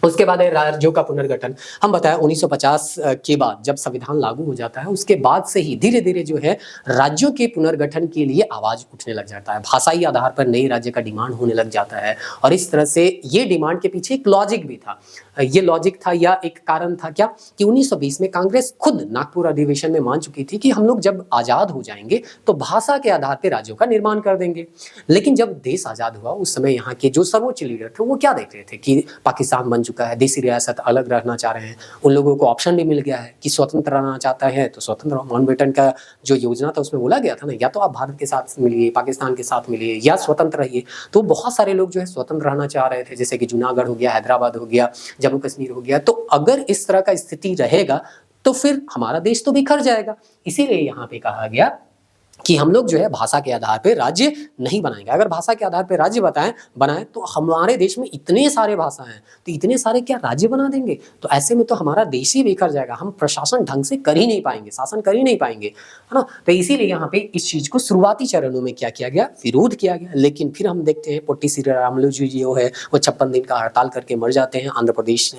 A: उसके बाद है राज्यों का पुनर्गठन। हम बताया 1950 के बाद जब संविधान लागू हो जाता है, उसके बाद से ही धीरे धीरे जो है राज्यों के पुनर्गठन के लिए आवाज उठने लग जाता है। भाषाई आधार पर नए राज्य का डिमांड होने लग जाता है, और इस तरह से ये डिमांड के पीछे एक लॉजिक भी था। ये लॉजिक था या एक कारण था क्या कि 1920 में कांग्रेस खुद नागपुर अधिवेशन में मान चुकी थी कि हम लोग जब आजाद हो जाएंगे तो भाषा के आधार पर राज्यों का निर्माण कर देंगे। लेकिन जब देश आजाद हुआ उस समय यहाँ के जो सर्वोच्च लीडर थे वो क्या देख रहे थे कि पाकिस्तान बन चुका है, देसी रियासत अलग रहना चाह रहे हैं, उन लोगों को ऑप्शन भी मिल गया है कि स्वतंत्र रहना चाहता है तो स्वतंत्र। माउंटबेटन का जो योजना था उसमें बोला गया था ना, या तो आप भारत के साथ मिलिए, पाकिस्तान के साथ मिलिए, या स्वतंत्र रहिए। तो बहुत सारे लोग जो है स्वतंत्र रहना चाह रहे थे, जैसे कि जूनागढ़ हो गया, हैदराबाद हो गया, जम्मू कश्मीर हो गया। तो अगर इस तरह का स्थिति रहेगा तो फिर हमारा देश तो बिखर जाएगा। इसीलिए यहाँ पे कहा गया कि हम लोग जो है भाषा के आधार पे राज्य नहीं बनाएंगे। अगर भाषा के आधार पे राज्य बनाए तो हमारे देश में इतने सारे भाषा हैं, तो इतने सारे क्या राज्य बना देंगे? तो ऐसे में तो हमारा देश ही बिखर जाएगा, हम प्रशासन ढंग से कर ही नहीं पाएंगे, शासन कर ही नहीं पाएंगे, है ना। तो इसीलिए यहाँ पे इस चीज को शुरुआती चरणों में क्या किया गया, विरोध किया गया। लेकिन फिर हम देखते हैं पोट्टी श्रीरामुलु जी जो है वो 56 दिन का हड़ताल करके मर जाते हैं। आंध्र प्रदेश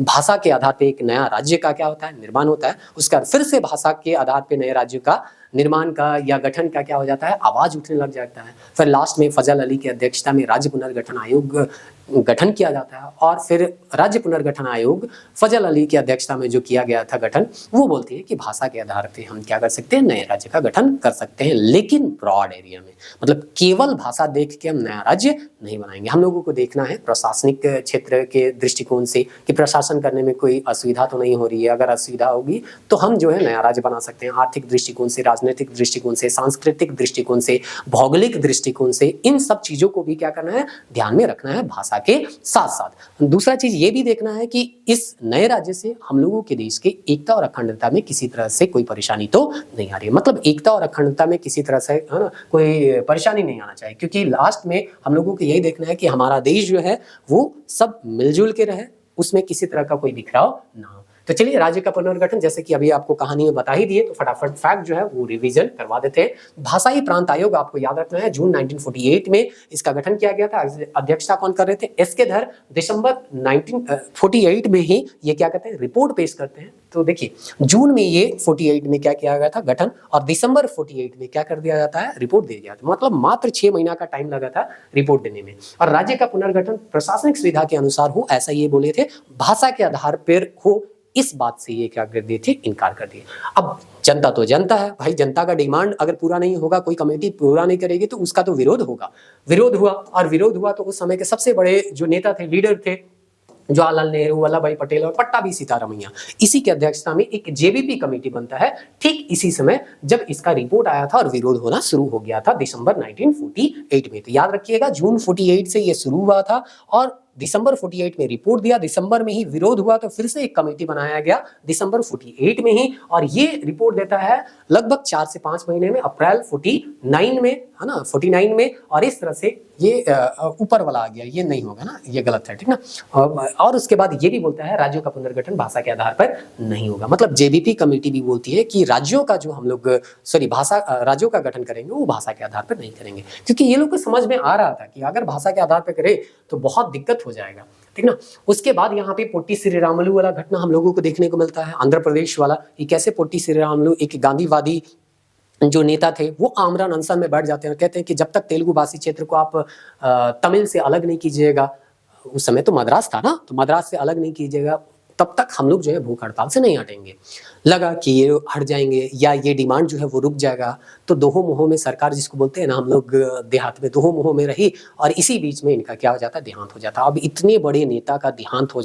A: भाषा के आधार पर एक नया राज्य का क्या होता है, निर्माण होता है। उसका फिर से भाषा के आधार पर नए राज्य का निर्माण का या गठन का क्या हो जाता है, आवाज उठने लग जाता है। फिर लास्ट में फजल अली की अध्यक्षता में राज्य पुनर्गठन आयोग गठन किया जाता है, और फिर राज्य पुनर्गठन आयोग फजल अली की अध्यक्षता में जो किया गया था गठन, वो बोलती है कि भाषा के आधार पे हम क्या कर सकते हैं, नए राज्य का गठन कर सकते हैं, लेकिन ब्रॉड एरिया में। मतलब केवल भाषा देख के हम नया राज्य नहीं बनाएंगे। हम लोगों को देखना है प्रशासनिक क्षेत्र के दृष्टिकोण से कि प्रशासन करने में कोई असुविधा तो नहीं हो रही है। अगर असुविधा होगी तो हम जो है नया राज्य बना सकते हैं। आर्थिक दृष्टिकोण से, राजनीतिक दृष्टिकोण से, सांस्कृतिक दृष्टिकोण से, भौगोलिक दृष्टिकोण से, इन सब चीजों को भी क्या करना है, ध्यान में रखना है भाषा के साथ साथ। दूसरा चीज ये भी देखना है कि इस नए राज्य से हम लोगों के देश के एकता और अखंडता में किसी तरह से कोई परेशानी तो नहीं आ रही है। मतलब एकता और अखंडता में किसी तरह से, है ना, कोई परेशानी नहीं आना चाहिए, क्योंकि लास्ट में हम लोगों को यही देखना है कि हमारा देश जो है वो सब मिलजुल के रहे, उसमें किसी तरह का कोई बिखराव ना हो। तो चलिए, राज्य का पुनर्गठन जैसे कि अभी आपको कहानी में बता ही दिए, तो फटाफट फैक्ट जो है वो रिवीजन करवा देते हैं। भाषाई प्रांत आयोग आपको याद रखना है, जून 1948 में इसका गठन किया गया था। अध्यक्षता कौन कर रहे थे, एस के धर। दिसंबर 1948 में ही ये क्या कहते हैं, रिपोर्ट पेश करते हैं। तो देखिए, जून में ये 48 में क्या किया गया था, गठन, और दिसंबर 48 में क्या कर दिया जाता है, रिपोर्ट दे दिया जाता है। मतलब मात्र 6 महीना का टाइम लगा था रिपोर्ट देने में। और राज्य का पुनर्गठन प्रशासनिक सुविधा के अनुसार हो, ऐसा ये बोले थे, भाषा के आधार पर हो, इस बात से ये क्या कर दिए थे, इनकार कर दिए। अब जनता तो जनता है भाई, जनता का डिमांड अगर पूरा नहीं होगा, कोई कमेटी पूरा नहीं करेगी, तो उसका तो विरोध होगा। विरोध हुआ, और विरोध हुआ तो उस समय के सबसे बड़े जो नेता थे, लीडर थे, जवाहरलाल नेहरू, वल्लभ भाई पटेल और पट्टाभी सीतारमैया, इसी की अध्यक्षता में एक जेबीपी कमेटी बनता है। ठीक इसी समय जब इसका रिपोर्ट आया था और विरोध होना शुरू हो गया था, दिसंबर 1948 में। तो याद रखिएगा, जून 48 से ये शुरू हुआ था और दिसंबर 48 में रिपोर्ट दिया, दिसंबर में ही विरोध हुआ, तो फिर से एक कमेटी बनाया गया दिसंबर 48 में ही, और ये रिपोर्ट देता है लगभग 4 से 5 महीने में, अप्रैल 49 में, है ना, 49 में। और इस तरह से ये ऊपर वाला आ गया, ये नहीं होगा ना, ये गलत है, ठीक ना। और उसके बाद ये भी बोलता है राज्यों का पुनर्गठन भाषा के आधार पर नहीं होगा। मतलब जेबीपी कमेटी भी बोलती है कि राज्यों का जो हम लोग राज्यों का गठन करेंगे वो भाषा के आधार पर नहीं करेंगे, क्योंकि ये लोग को समझ में आ रहा था कि अगर भाषा के आधार पर करे तो बहुत दिक्कत हो जाएगा, ठीक ना। उसके बाद यहाँ पे पोट्टी श्रीरामुलु वाला घटना हम लोगों को देखने को मिलता है, आंध्र प्रदेश वाला। ये कैसे, पोट्टी श्रीरामुलु एक गांधीवादी जो नेता थे, वो आमरण अनशन में बैठ जाते हैं और कहते हैं कि जब तक तेलुगु भाषी क्षेत्र को आप तमिल से अलग नहीं कीजिएगा, उस समय तो मद्रास था ना, तो मद्रास से अलग नहीं कीजिएगा, तब तक हम लोग जो है भूख हड़ताल से नहीं हटेंगे। लगा कि ये हट जाएंगे या ये डिमांड जो है वो रुक जाएगा, तो दोहो मोहो में सरकार, जिसको बोलते हैं ना हम लोग देहात में, दोहो मोहो में रही, और इसी बीच में इनका क्या हो जाता है, देहांत हो जाता। अब इतने बड़े नेता का देहांत हो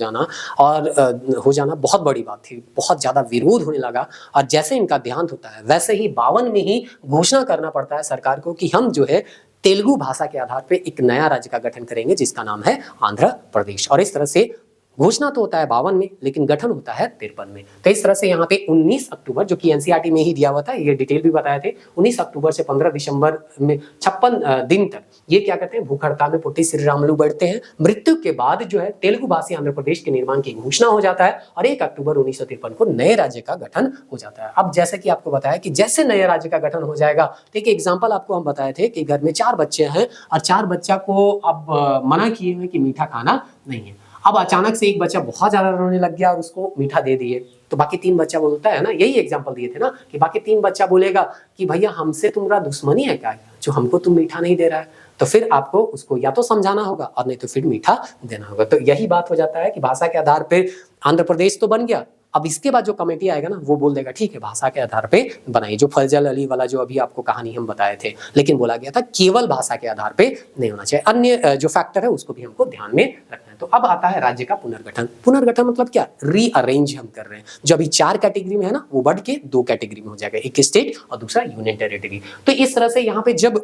A: जाना बहुत बड़ी बात थी, बहुत ज़्यादा विरोध होने लगा। और जैसे इनका देहांत होता है, वैसे ही 52 में ही घोषणा करना पड़ता है सरकार को कि हम जो है तेलुगु भाषा के आधार पर एक नया राज्य का गठन करेंगे, जिसका नाम है आंध्र प्रदेश। और इस तरह से घोषणा तो होता है 52 में, लेकिन गठन होता है 53 में। तो इस तरह से यहाँ पे 19 अक्टूबर, जो कि एनसीईआरटी में ही दिया हुआ था, ये डिटेल भी बताए थे, 19 अक्टूबर से 15 दिसंबर में 56 दिन तक ये क्या कहते हैं, भूख हड़ताल में पोट्टी श्रीरामुलु बैठते हैं। मृत्यु के बाद जो है तेलुगु भाषी आंध्र प्रदेश के निर्माण की घोषणा हो जाता है, और 1 अक्टूबर 1953 को नए राज्य का गठन हो जाता है। अब जैसे कि आपको बताया कि जैसे नए राज्य का गठन हो जाएगा, तो एक एग्जाम्पल आपको हम बताए थे कि घर में 4 बच्चे हैं और 4 बच्चा को अब मना किए हुए कि मीठा खाना नहीं है। अब अचानक से एक बच्चा बहुत ज्यादा रोने लग गया और उसको मीठा दे दिए, तो बाकी 3 बच्चा बोलता है ना, यही एग्जांपल दिए थे ना, कि बाकी 3 बच्चा बोलेगा कि भैया हमसे तुम्हारा दुश्मनी है क्या, जो हमको तुम मीठा नहीं दे रहा है। तो फिर आपको उसको या तो समझाना होगा और नहीं तो फिर मीठा देना होगा। तो यही बात हो जाता है कि भाषा के आधार पर आंध्र प्रदेश तो बन गया, अब इसके बाद जो कमेटी आएगा ना, वो बोल देगा ठीक है भाषा के आधार पे बनाइए, जो फजल अली वाला जो अभी आपको कहानी हम बताए थे। लेकिन बोला गया था केवल भाषा के आधार पे नहीं होना चाहिए, अन्य जो फैक्टर है उसको भी हमको ध्यान में रखना है। तो अब आता है राज्य का पुनर्गठन। पुनर्गठन मतलब क्या, रीअरेंज हम कर रहे हैं। जो अभी 4 कैटेगरी में है ना, वो बढ़ के 2 कैटेगरी में हो जाएगा, एक स्टेट और दूसरा यूनियन टेरिटरी। तो इस तरह से यहाँ पे जब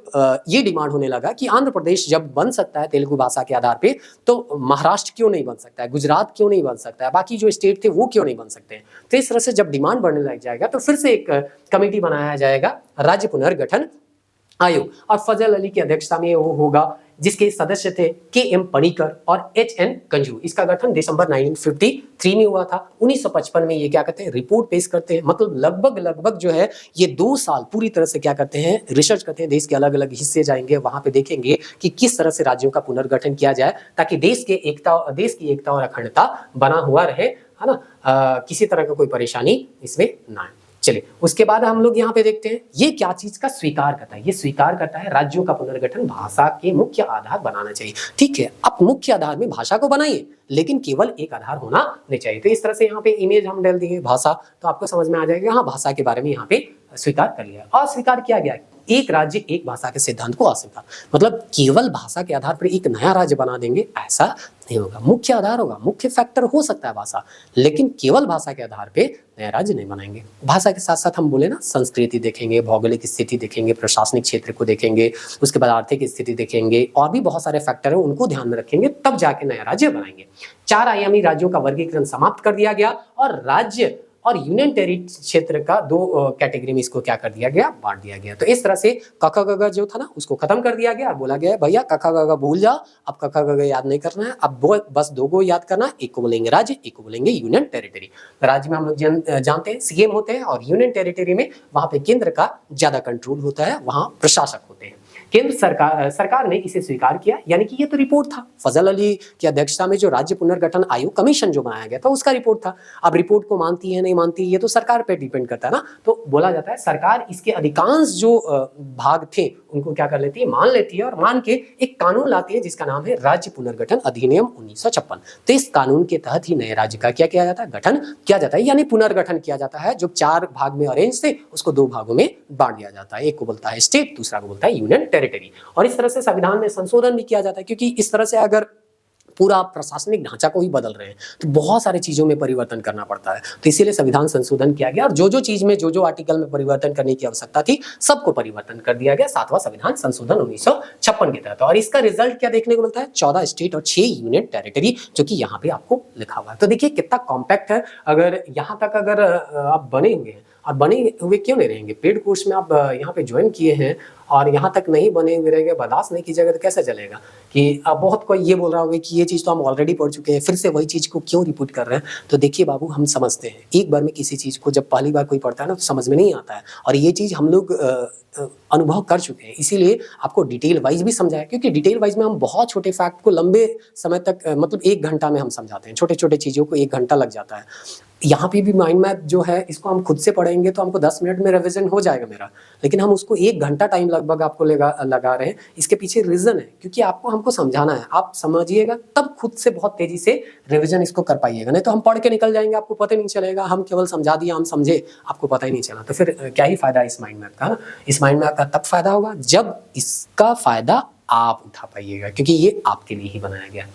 A: ये डिमांड होने लगा कि आंध्र प्रदेश जब बन सकता है तेलुगु भाषा के आधार पे, तो महाराष्ट्र क्यों नहीं बन सकता है, गुजरात क्यों नहीं बन सकता है, बाकी जो स्टेट थे वो क्यों नहीं बन सकते हैं। तो इस तरह से जब डिमांड बढ़ने लग जाएगा तो फिर से एक कमेटी बनाया जाएगा, राज्य पुनर्गठन आयोग, और फजल अली की अध्यक्षता में वो होगा, जिसके सदस्य थे के.एम. पणिकर और H.N. कंजू। इसका गठन दिसंबर 1953 में हुआ था। 1955 में ये क्या करते हैं, रिपोर्ट पेश करते हैं। मतलब लगभग जो है ये 2 साल पूरी तरह से क्या करते हैं, रिसर्च करते हैं। देश के अलग अलग हिस्से जाएंगे, वहां पे देखेंगे कि किस तरह से राज्यों का पुनर्गठन किया जाए ताकि देश की एकता और अखंडता बना हुआ रहे, है ना, किसी तरह का कोई परेशानी इसमें ना आए। चलिए, उसके बाद हम लोग यहाँ पे देखते हैं ये क्या चीज का स्वीकार करता है। ये स्वीकार करता है राज्यों का पुनर्गठन भाषा के मुख्य आधार बनाना चाहिए। ठीक है, आप मुख्य आधार में भाषा को बनाइए, लेकिन केवल एक आधार होना नहीं चाहिए। तो इस तरह से यहाँ पे इमेज हम डाल दिए भाषा, तो आपको समझ में आ जाएगा हाँ, भाषा के बारे में यहाँ पे स्वीकार कर लिया। अस्वीकार किया गया एक राज्य एक भाषा के सिद्धांत को अस्वीकार, मतलब केवल भाषा के आधार पर एक नया राज्य बना देंगे, ऐसा नहीं होगा। मुख्य आधार होगा, मुख्य फैक्टर हो सकता है भाषा, लेकिन केवल भाषा के आधार पे नया राज्य नहीं बनाएंगे। भाषा के साथ साथ हम बोले ना, संस्कृति देखेंगे, भौगोलिक स्थिति देखेंगे, प्रशासनिक क्षेत्र को देखेंगे, उसके बाद आर्थिक स्थिति देखेंगे, और भी बहुत सारे फैक्टर हैं, उनको ध्यान में रखेंगे, तब जाके नया राज्य बनाएंगे। 4 आयामी राज्यों का वर्गीकरण समाप्त कर दिया गया और राज्य और यूनियन टेरिटरी क्षेत्र का 2 कैटेगरी में इसको क्या कर दिया गया, बांट दिया गया। तो इस तरह से कखा गगा जो था ना, उसको खत्म कर दिया गया और बोला गया भैया कखा गगा भूल जाओ, अब कखा गगा याद नहीं करना है, अब बस 2 को याद करना है, एक को बोलेंगे राज्य, एक को बोलेंगे यूनियन टेरिटरी। राज्य में हम लोग जानते हैं सीएम होते हैं, और यूनियन टेरिटरी में वहां पे केंद्र का ज्यादा कंट्रोल होता है, वहां प्रशासक होते हैं। केंद्र सरकार ने इसे स्वीकार किया, यानी कि ये तो रिपोर्ट था फजल अली की अध्यक्षता में जो राज्य पुनर्गठन आयोग कमीशन जो बनाया गया था, उसका रिपोर्ट था। अब रिपोर्ट को मानती है नहीं मानती, ये तो सरकार पे डिपेंड करता है ना। तो बोला जाता है सरकार इसके अधिकांश जो भाग थे उनको क्या कर लेती है, मान लेती है, और मान के एक कानून लाती है जिसका नाम है राज्य पुनर्गठन अधिनियम 1956। तो इस कानून के तहत ही नए राज्य का क्या किया जाता है, गठन किया जाता है, यानी पुनर्गठन किया जाता है। जो 4 भाग में अरेंज थे उसको 2 भागों में बांट दिया जाता है, एक को बोलता है स्टेट, दूसरा को बोलता है यूनियन टेरिटरी। और इस तरह से संविधान में संशोधन भी किया जाता है, क्योंकि इस तरह से अगर पूरा प्रशासनिक ढांचा को ही बदल रहे हैं तो बहुत सारी चीजों में परिवर्तन करना पड़ता है। तो इसीलिए संविधान संशोधन किया गया, और जो चीज में जो आर्टिकल में परिवर्तन करने की आवश्यकता थी सबको परिवर्तन कर दिया गया 7वां संविधान संशोधन 1956 के तहत। और इसका रिजल्ट क्या देखने को मिलता है, 14 स्टेट और 6 यूनियन टेरिटरी, जो कि यहाँ पे आपको लिखा हुआ है। तो देखिए कितना कॉम्पैक्ट है। अगर यहाँ तक अगर आप बने हुए हैं, और बने हुए क्यों नहीं रहेंगे, पेड कोर्स में आप यहाँ पे ज्वाइन किए हैं और यहाँ तक नहीं बने हुए रहेंगे, बर्दाश्त नहीं कीजिएगा तो कैसे चलेगा। कि अब बहुत कोई ये बोल रहा होगा कि ये चीज़ तो हम ऑलरेडी पढ़ चुके हैं, फिर से वही चीज़ को क्यों रिपीट कर रहे हैं। तो देखिए बाबू, हम समझते हैं, एक बार में किसी चीज़ को जब पहली बार कोई पढ़ता है ना तो समझ में नहीं आता है, और ये चीज़ हम लोग अनुभव कर चुके हैं, इसीलिए आपको डिटेल वाइज भी समझाया। क्योंकि डिटेल वाइज में हम बहुत छोटे फैक्ट को लंबे समय तक मतलब 1 घंटा में हम समझाते हैं, छोटे छोटे चीज़ों को 1 घंटा लग जाता है। यहाँ पे भी माइंड मैप जो है इसको हम खुद से पढ़ेंगे तो हमको 10 मिनट में रिवीजन हो जाएगा मेरा, लेकिन हम उसको 1 घंटा टाइम लगभग आपको लगा रहे हैं। इसके पीछे रीजन है, क्योंकि आपको हमको समझाना है, आप समझिएगा तब खुद से बहुत तेजी से रिवीजन इसको कर पाइएगा। नहीं तो हम पढ़ के निकल जाएंगे, आपको पता नहीं चलेगा, हम केवल समझा दिया, हम समझे, आपको पता ही नहीं चला, तो फिर क्या ही फायदा इस माइंड मैप का। इस माइंड मैप का तब फायदा होगा जब इसका फायदा आप उठा पाइएगा, क्योंकि ये आपके लिए ही बनाया गया।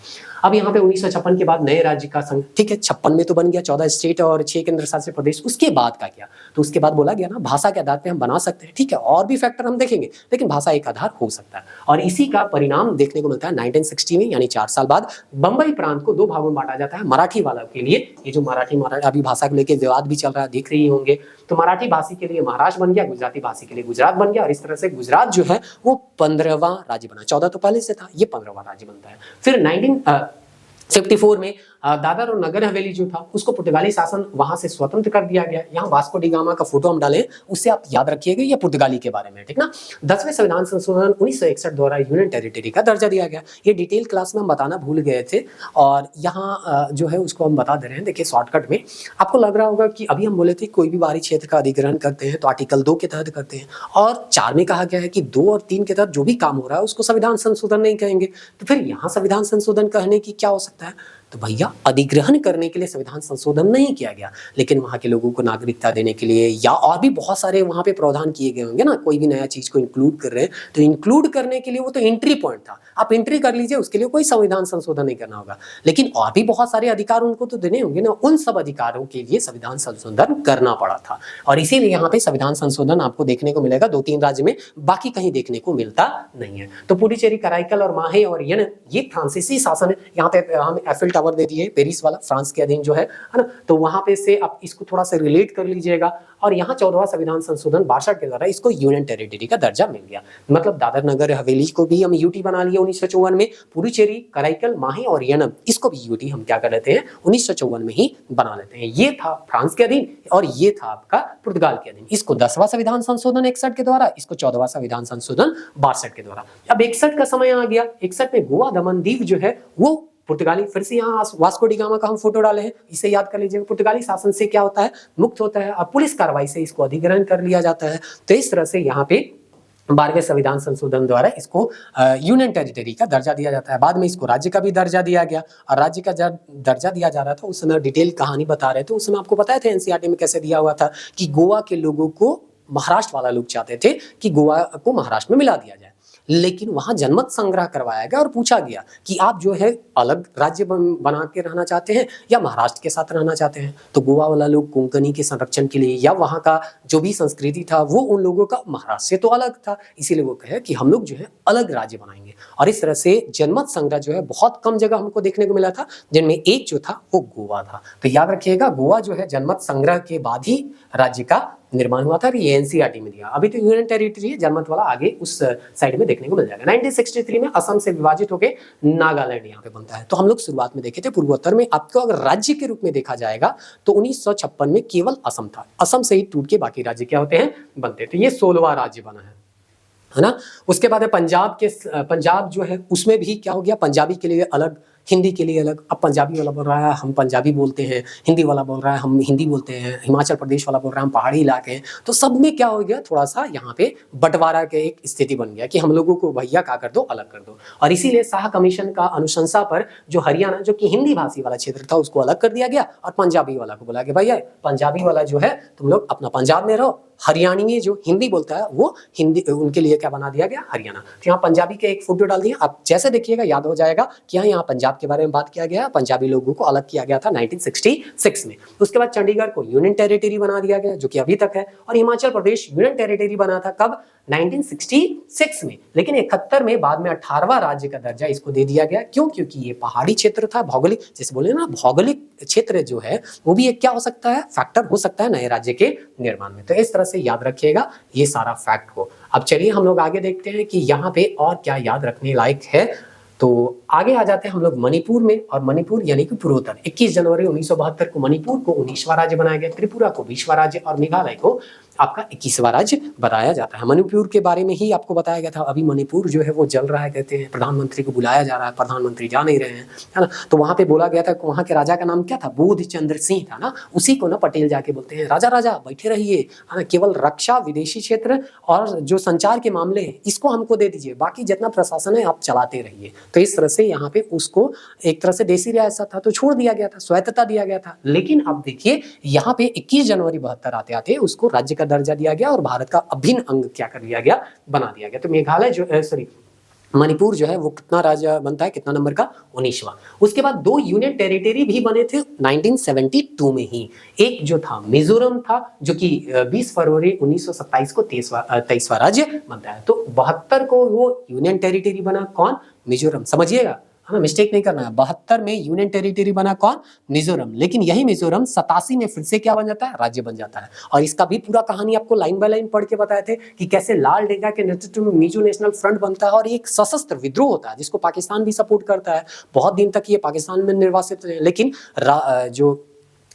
A: अब यहाँ पे 1956 के बाद नए राज्य का संघ, ठीक है 56 में तो बन गया 14 स्टेट और 6 केंद्र शासित प्रदेश। उसके बाद का क्या, तो उसके बाद बोला गया ना भाषा के आधार पे हम बना सकते हैं, ठीक है, और भी फैक्टर हम देखेंगे, लेकिन भाषा एक आधार हो सकता है। और इसी का परिणाम देखने को मिलता है 1960 में, यानी 4 साल बाद बंबई प्रांत को 2 भागों में बांटा जाता है। मराठी वालों के लिए, ये जो मराठी अभी भाषा को लेकर विवाद भी चल रहा है, देख रही होंगे, तो मराठी भाषी के लिए महाराष्ट्र बन गया, गुजराती भाषी के लिए गुजरात बन गया, और इस तरह से गुजरात जो है वो 15वां राज्य बना। 14 तो पहले से था, ये 15वां राज्य बनता है। फिर 1954 में दादर और नगर हवेली जो था उसको पुर्तगाली शासन वहां से स्वतंत्र कर दिया गया। यहाँ वास्को डी गामा का फोटो हम डालें, उससे आप याद रखिएगा ये पुर्तगाली के बारे में, ठीक ना। 10वें संविधान संशोधन 1961 द्वारा यूनियन टेरिटरी का दर्जा दिया गया। ये डिटेल क्लास में हम बताना भूल गए थे, और यहाँ जो है उसको हम बता दे रहे हैं। देखिए शॉर्टकट में, आपको लग रहा होगा कि अभी हम बोले थे कोई भी बाहरी क्षेत्र का अधिग्रहण करते हैं तो आर्टिकल 2 के तहत करते हैं, और 4 में कहा गया है कि 2 और 3 के तहत जो भी काम हो रहा है उसको संविधान संशोधन नहीं कहेंगे। तो फिर यहाँ संविधान संशोधन कहने की क्या हो सकता है, तो भैया अधिग्रहण करने के लिए संविधान संशोधन नहीं किया गया, लेकिन वहाँ के लोगों को नागरिकता देने के लिए या और भी बहुत सारे वहाँ पे प्रावधान किए गए होंगे ना। कोई भी नया चीज को इंक्लूड कर रहे हैं तो इंक्लूड करने के लिए वो तो एंट्री पॉइंट था, आप एंट्री कर लीजिए, उसके लिए कोई संविधान संशोधन नहीं करना होगा। लेकिन और भी बहुत सारे अधिकार उनको तो देने होंगे ना, उन सब अधिकारों के लिए संविधान संशोधन करना पड़ा था। और इसीलिए यहाँ पे संविधान संशोधन आपको देखने को मिलेगा 2-3 राज्य में, बाकी कहीं देखने को मिलता नहीं है। तो पुडुचेरी, कराईकल और माहे और यन ये फ्रांसीसी शासन है। यहाँ पे हम एफिल टावर दे दिए, पेरिस वाला, फ्रांस के अधीन जो है ना। तो वहां पे से आप इसको थोड़ा सा रिलेट कर लीजिएगा। और यहाँ 14वां संविधान संशोधन 62 के द्वारा इसको यूनियन टेरिटरी का दर्जा मिल गया। मतलब दादर नगर हवेली को भी हम यूटी बना लिया 1954 में, पुडुचेरी, कराईकल, माहे और यनम इसको भी यूटी हम क्या कर लेते हैं 1954 में ही बना लेते हैं। ये था फ्रांस के अधीन और ये था आपका पुर्तगाल के अधीन। इसको 10वां संविधान संशोधन 61 के द्वारा, इसको 14वां संविधान संशोधन 62 के द्वारा। अब 61 का समय आ गया। 61 में गोवा, दमन, दीव जो है वो पुर्तगाली, फिर से यहाँ वास्को डी गामा का हम फोटो डाले हैं, इसे याद कर लीजिएगा। पुर्तगाली शासन से क्या होता है, मुक्त होता है और पुलिस कार्रवाई से इसको अधिग्रहण कर लिया जाता है। तो इस तरह से यहाँ पे 12वें संविधान संशोधन द्वारा इसको यूनियन टेरिटरी का दर्जा दिया जाता है। बाद में इसको राज्य का भी दर्जा दिया गया। और राज्य का दर्जा दिया जा रहा था उस समय, डिटेल कहानी बता रहे थे उस समय, आपको बताया था एनसीईआरटी में कैसे दिया हुआ था कि गोवा के लोगों को, महाराष्ट्र वाला लोग चाहते थे कि गोवा को महाराष्ट्र में मिला दिया जाए, लेकिन वहां जनमत संग्रह करवाया गया और पूछा गया कि आप जो है अलग राज्य बना के रहना चाहते हैं या महाराष्ट्र के साथ रहना चाहते हैं। तो गोवा वाला लोग कोंकणी के संरक्षण के लिए या वहां का जो भी संस्कृति था वो उन लोगों का महाराष्ट्र से तो अलग था, इसीलिए वो कहे कि हम लोग जो है अलग राज्य बनाएंगे। और इस तरह से जनमत संग्रह जो है बहुत कम जगह हमको देखने को मिला था, जिनमें एक जो था वो गोवा था। तो याद रखिएगा, गोवा जो है जनमत संग्रह के बाद ही राज्य का निर्माण हुआ था। ये एनसीईआरटी में दिया। अभी तो यूनियन टेरिटरी है, जनमत वाला आगे उस साइड में देखने को मिल जाएगा। 1963 में असम से विभाजित होकर नागालैंड यहाँ पे बनता है। तो हम लोग शुरुआत में देखे थे पूर्वोत्तर में, आपको अगर राज्य के रूप में देखा जाएगा तो 1956 में केवल असम था। असम से ही टूट के बाकी राज्य क्या होते हैं, बनते। तो ये 16वां राज्य बना है ना। उसके बाद है पंजाब जो है उसमें भी क्या हो गया, पंजाबी के लिए अलग, हिंदी के लिए अलग। अब पंजाबी वाला बोल रहा है हम पंजाबी बोलते हैं, हिंदी वाला बोल रहा है हम हिंदी बोलते हैं, हिमाचल प्रदेश वाला बोल रहा है हम पहाड़ी इलाके हैं। तो सब में क्या हो गया, थोड़ा सा यहाँ पे बंटवारा के एक स्थिति बन गया कि हम लोगों को भैया क्या कर दो, अलग कर दो। और इसीलिए शाह कमीशन का अनुशंसा पर जो हरियाणा जो कि हिंदी भाषी वाला क्षेत्र था उसको अलग कर दिया गया और पंजाबी वाला को बोला गया भैया पंजाबी वाला जो है तुम लोग अपना पंजाब में रहो, हरियाणवी जो हिंदी बोलता है वो हिंदी, उनके लिए क्या बना दिया गया, हरियाणा। तो यहाँ पंजाबी के एक फोटो डाल दिया, आप जैसे देखिएगा याद हो जाएगा कि यहाँ पंजाब के बारे में बात किया गया, पंजाबी लोगों को अलग किया गया था 1966 में। उसके बाद चंडीगढ़ को यूनियन टेरिटरी बना दिया गया जो कि अभी तक है, और हिमाचल प्रदेश यूनियन टेरिटरी बना था कब, 1966 में। लेकिन 71 में बाद में 18वां राज्य का दर्जा इसको दे दिया गया। क्यों? क्योंकि ये पहाड़ी क्षेत्र था, भौगोलिक, जैसे बोले ना भौगोलिक क्षेत्र जो है वो भी एक क्या हो सकता है, फैक्टर हो सकता है नए राज्य के निर्माण में। तो इस तरह से याद रखिएगा ये सारा फैक्ट को। अब चलिए हम लोग आगे देखते हैं कि यहाँ पे और क्या याद रखने लायक है। तो आगे आ जाते हैं हम लोग मणिपुर में, और मणिपुर यानी कि पूर्वोत्तर। 21 जनवरी 1972 को मणिपुर को 19वां राज्य बनाया गया, त्रिपुरा को 20वां राज्य और मेघालय को आपका 21वां राज्य बनाया जाता है। मणिपुर के बारे में ही आपको बताया गया था। अभी मणिपुर जो है वो जल रहा है, कहते हैं प्रधानमंत्री को बुलाया जा रहा है, प्रधानमंत्री जा नहीं रहे हैं, है ना। तो वहां पे बोला गया था, वहां के राजा का नाम क्या था, बोध चंद्र सिंह था ना। उसी को ना पटेल जाके बोलते हैं राजा राजा बैठे रहिए, है ना, केवल रक्षा, विदेशी क्षेत्र और जो संचार के मामले हैं इसको हमको दे दीजिए, बाकी जितना प्रशासन है आप चलाते रहिए। तो इस तरह से यहाँ पे उसको एक तरह से देसी रियासत था तो छोड़ दिया गया था, स्वायत्तता दिया गया था। लेकिन अब देखिए यहाँ पे 21 जनवरी 72 आते आते उसको राज्य दर्जा दिया गया और भारत का अभिन्न अंग क्या कर दिया गया, बना दिया गया। तो मेघालय जो मणिपुर जो है वो कितना राज्य बनता है, कितना नंबर का, 19वां। उसके बाद 2 यूनियन टेरिटरी भी बने थे 1972 में ही। एक जो था मिजोरम था जो कि 20 फरवरी 1927 को 23वां राज्य बनता है। तो 72 को वो यूनियन टेरिटरी बना, कौन, मिजोरम। समझिएगा, हमें मिस्टेक नहीं करना है। 72 में यूनियन टेरिटरी बना कौन, मिजोरम। लेकिन यही मिजोरम 87 में फिर से क्या बन जाता है, राज्य बन जाता है। और इसका भी पूरा कहानी आपको लाइन बाय लाइन पढ़ के बताए थे कि कैसे लाल डेंगा के नेतृत्व में मिजो नेशनल फ्रंट बनता है और एक सशस्त्र विद्रोह होता है जिसको पाकिस्तान भी सपोर्ट करता है। बहुत दिन तक ये पाकिस्तान में निर्वासित रहे, लेकिन जो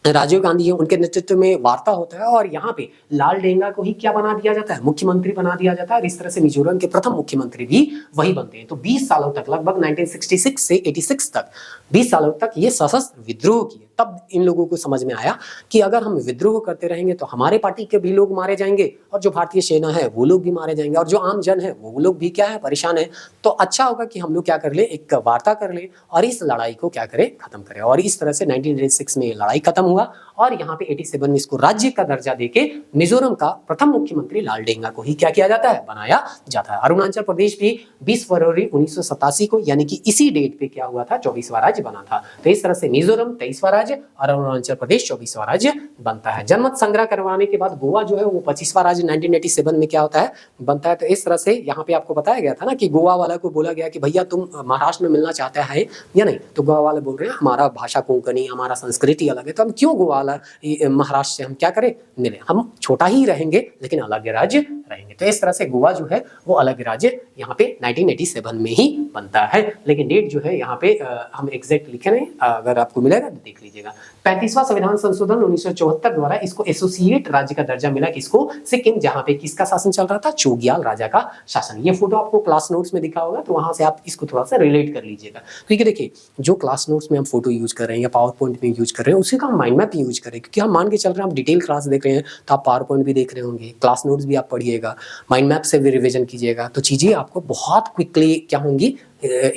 A: राजीव गांधी है उनके नेतृत्व में वार्ता होता है और यहाँ पे लाल डेंगा को ही क्या बना दिया जाता है, मुख्यमंत्री बना दिया जाता है। और इस तरह से मिजोरम के प्रथम मुख्यमंत्री भी वही बनते हैं। तो 20 सालों तक, लगभग 1966 से 86 तक 20 सालों तक ये सशस्त्र विद्रोह किए। तब इन लोगों को समझ में आया कि अगर हम विद्रोह करते रहेंगे तो हमारे पार्टी के भी लोग मारे जाएंगे और जो भारतीय सेना है वो लोग भी मारे जाएंगे और जो आम जन है वो लोग भी क्या है, परेशान है। तो अच्छा होगा कि हम लोग क्या कर ले, एक वार्ता कर ले और इस लड़ाई को क्या करें, खत्म करें। और इस तरह से 1986 में लड़ाई खत्म हुआ और यहाँ पे 87 में इसको राज्य का दर्जा देके मिजोरम का प्रथम मुख्यमंत्री लालडेंगा को ही क्या किया जाता है, बनाया जाता है। अरुणाचल प्रदेश भी 20 फरवरी 1987 को यानी कि इसी डेट पे क्या हुआ था, 24वां राज्य बना था। तो इस तरह से मिजोरम 23वां राज्य और अरुणाचल प्रदेश 24वां राज्य बनता है। जनमत संग्रह करवाने के बाद गोवा जो है वो 25वां राज्य 1987 में क्या होता है, बनता है। तो इस तरह से यहाँ पे आपको बताया गया था ना कि गोवा वाला को बोला गया कि भैया तुम महाराष्ट्र में मिलना चाहते हैं या नहीं, तो गोवा वाले बोल रहे हैं हमारा भाषा कोंकणी, हमारा संस्कृति अलग है, तो हम क्यों गोवा महाराष्ट्र से हम क्या करें, मिले, हम छोटा ही रहेंगे लेकिन अलग राज्य रहेंगे। तो इस तरह से गोवा जो है वो अलग राज्य यहाँ पे 1987 में ही बनता है। लेकिन डेट जो है यहाँ पे हम एग्जैक्ट लिखे नहीं, अगर आपको मिलेगा तो देख लीजिएगा। 35वां संविधान संशोधन 1974 द्वारा इसको एसोसिएट राज्य का दर्जा मिला, किसको, सिक्किम, जहाँ पे किसका शासन चल रहा था, चोग्याल राजा का शासन। ये फोटो आपको क्लास नोट्स में दिखा होगा, तो वहां से आप इसको थोड़ा सा रिलेट कर लीजिएगा। क्योंकि देखिए जो क्लास नोट्स में हम फोटो यूज कर रहे हैं या पावर पॉइंट में यूज कर रहे हैं उसी का हम माइंड मैप यूज करें, क्योंकि हम मान के चल रहे हैं आप डिटेल क्लास देख रहे हैं तो आप पावर पॉइंट भी देख रहे होंगे, क्लास नोट्स भी आप पढ़िएगा, माइंड मैप से भी रिविजन कीजिएगा, तो चीजें आपको बहुत क्विकली क्या होंगी,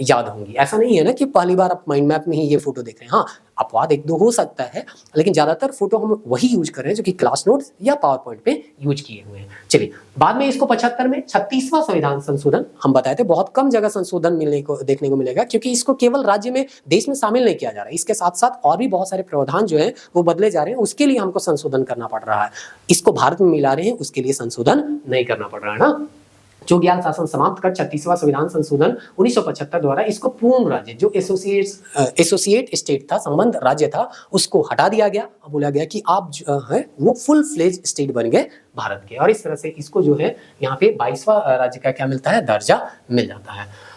A: याद होंगी। ऐसा नहीं है ना कि पहली बार आप माइंड मैप में ही ये फोटो देख रहे हैं, हाँ अपवाद एक दो हो सकता है, लेकिन ज्यादातर फोटो हम वही यूज कर रहे हैं जो कि क्लास नोट्स या पावर पॉइंट पे यूज किए हुए हैं। चलिए बाद में इसको 75 में 36वां संविधान संशोधन हम बताए थे, बहुत कम जगह संशोधन मिलने को देखने को मिलेगा, क्योंकि इसको केवल राज्य में, देश में शामिल नहीं किया जा रहा है, इसके साथ साथ और भी बहुत सारे प्रावधान जो है वो बदले जा रहे हैं, उसके लिए हमको संशोधन करना पड़ रहा है। इसको भारत में मिला रहे हैं उसके लिए संशोधन नहीं करना पड़ रहा है ना। चोग्याल शासन समाप्त कर 36वां संविधान संशोधन 1975 द्वारा इसको पूर्ण राज्य, जो एसोसिएट स्टेट था, संबंध राज्य था, उसको हटा दिया गया। अब बोला गया कि आप जो है वो फुल फ्लेज स्टेट बन गए भारत के, और इस तरह से इसको जो है यहाँ पे 22वां राज्य का क्या मिलता है, दर्जा मिल जाता है।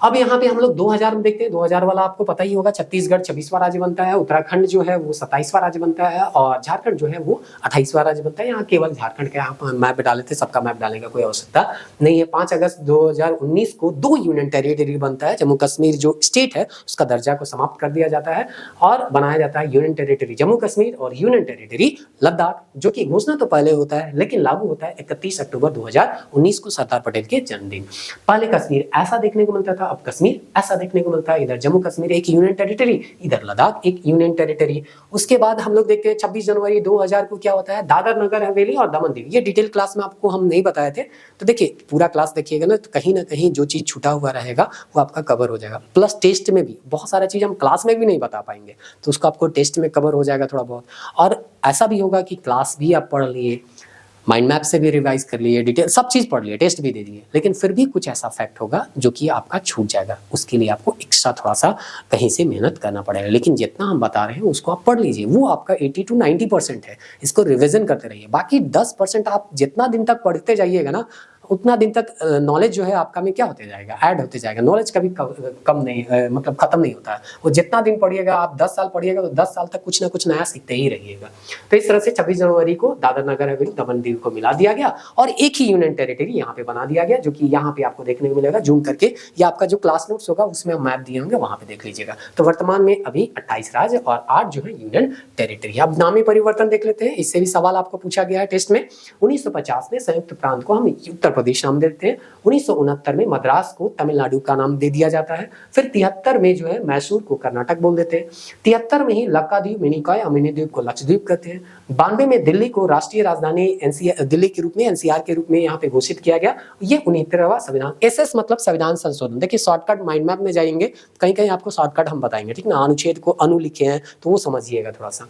A: अब यहाँ पे हम लोग 2000 में देखते हैं, 2000 वाला आपको पता ही होगा, छत्तीसगढ़ 26वां राज्य बनता है, उत्तराखंड जो है वो 27वां राज्य बनता है और झारखंड जो है वो 28वां राज्य बनता है। यहाँ केवल झारखंड का यहाँ मैप डाले थे, सबका मैप डालने का कोई आवश्यकता नहीं है। 5 अगस्त 2019 को 2 यूनियन टेरिटरी बनता है, जम्मू कश्मीर जो स्टेट है उसका दर्जा को समाप्त कर दिया जाता है और बनाया जाता है यूनियन टेरिटरी जम्मू कश्मीर और यूनियन टेरिटरी लद्दाख, जो कि घोषणा तो पहले होता है लेकिन लागू होता है 31 अक्टूबर 2019 को, सरदार पटेल के जन्मदिन। पहले कश्मीर ऐसा देखने को मिलता था, अब कश्मीर ऐसा देखने को मिलता है, इधर जम्मू कश्मीर एक यूनियन टेरिटरी, इधर लद्दाख एक यूनियन टेरिटरी। उसके बाद हम लोग देखते हैं 26 जनवरी 2000 को क्या होता है, दादर नगर हवेली और दमन दीव। ये डिटेल क्लास में आपको हम नहीं बताए थे, तो देखिए पूरा क्लास देखिएगा ना, तो कहीं ना कहीं जो चीज छूटा हुआ रहेगा वो आपका कवर हो जाएगा। प्लस टेस्ट में भी बहुत सारा चीज हम क्लास में भी नहीं बता पाएंगे, तो उसको आपको टेस्ट में कवर हो जाएगा थोड़ा बहुत। और ऐसा भी होगा कि क्लास भी आप पढ़ लिए, माइंड मैप से भी रिवाइज कर लिए, डिटेल सब चीज़ पढ़ लिए, टेस्ट भी दे दिए, लेकिन फिर भी कुछ ऐसा फैक्ट होगा जो कि आपका छूट जाएगा, उसके लिए आपको एक्स्ट्रा थोड़ा सा कहीं से मेहनत करना पड़ेगा। लेकिन जितना हम बता रहे हैं उसको आप पढ़ लीजिए, वो आपका 80 to 90% है, इसको रिविजन करते रहिए। बाकी 10% आप जितना दिन तक पढ़ते जाइएगा ना, उतना दिन तक नॉलेज जो है आपका में क्या होते जाएगा, ऐड होते जाएगा। नॉलेज कभी कम नहीं मतलब खत्म नहीं होता है, वो जितना दिन पढ़िएगा आप, 10 साल पढ़िएगा तो 10 साल तक कुछ ना कुछ नया सीखते ही रहिएगा। तो इस तरह से 26 जनवरी को दादर नगर हवेली दमन दीव को मिला दिया गया और एक ही यूनियन टेरिटरी यहाँ पे बना दिया गया, जो कि यहाँ पे आपको देखने को मिलेगा जूम करके, या आपका जो क्लास नोट्स होगा उसमें मैप दिए होंगे वहां पे देख लीजिएगा। तो वर्तमान में अभी 28 राज्य और 8 जो है यूनियन टेरिटरी। अब नामी परिवर्तन देख लेते हैं, इससे भी सवाल आपको पूछा गया है टेस्ट में। 1950 में संयुक्त प्रांत को हम उत्तर प्रदेश नाम देते हैं, 1969 में मद्रास को तमिलनाडु का नाम दे दिया जाता है, फिर 73 में जो है मैसूर को कर्नाटक बोल देते हैं, 73 में ही लक्काद्वीप मिनिकॉय अमिनीद्वीप को लक्षद्वीप कहते हैं, 92 में दिल्ली को राष्ट्रीय राजधानी दिल्ली के रूप में एनसीआर के रूप में यहाँ पे घोषित किया गया। ये 69वां संविधान, एसएस मतलब संविधान संशोधन। देखिए शॉर्टकट माइंड मैप में जाएंगे, कहीं कहीं आपको शॉर्टकट हम बताएंगे, ठीक ना, अनुच्छेद को अनु लिखे हैं तो वो समझिएगा थोड़ा सा।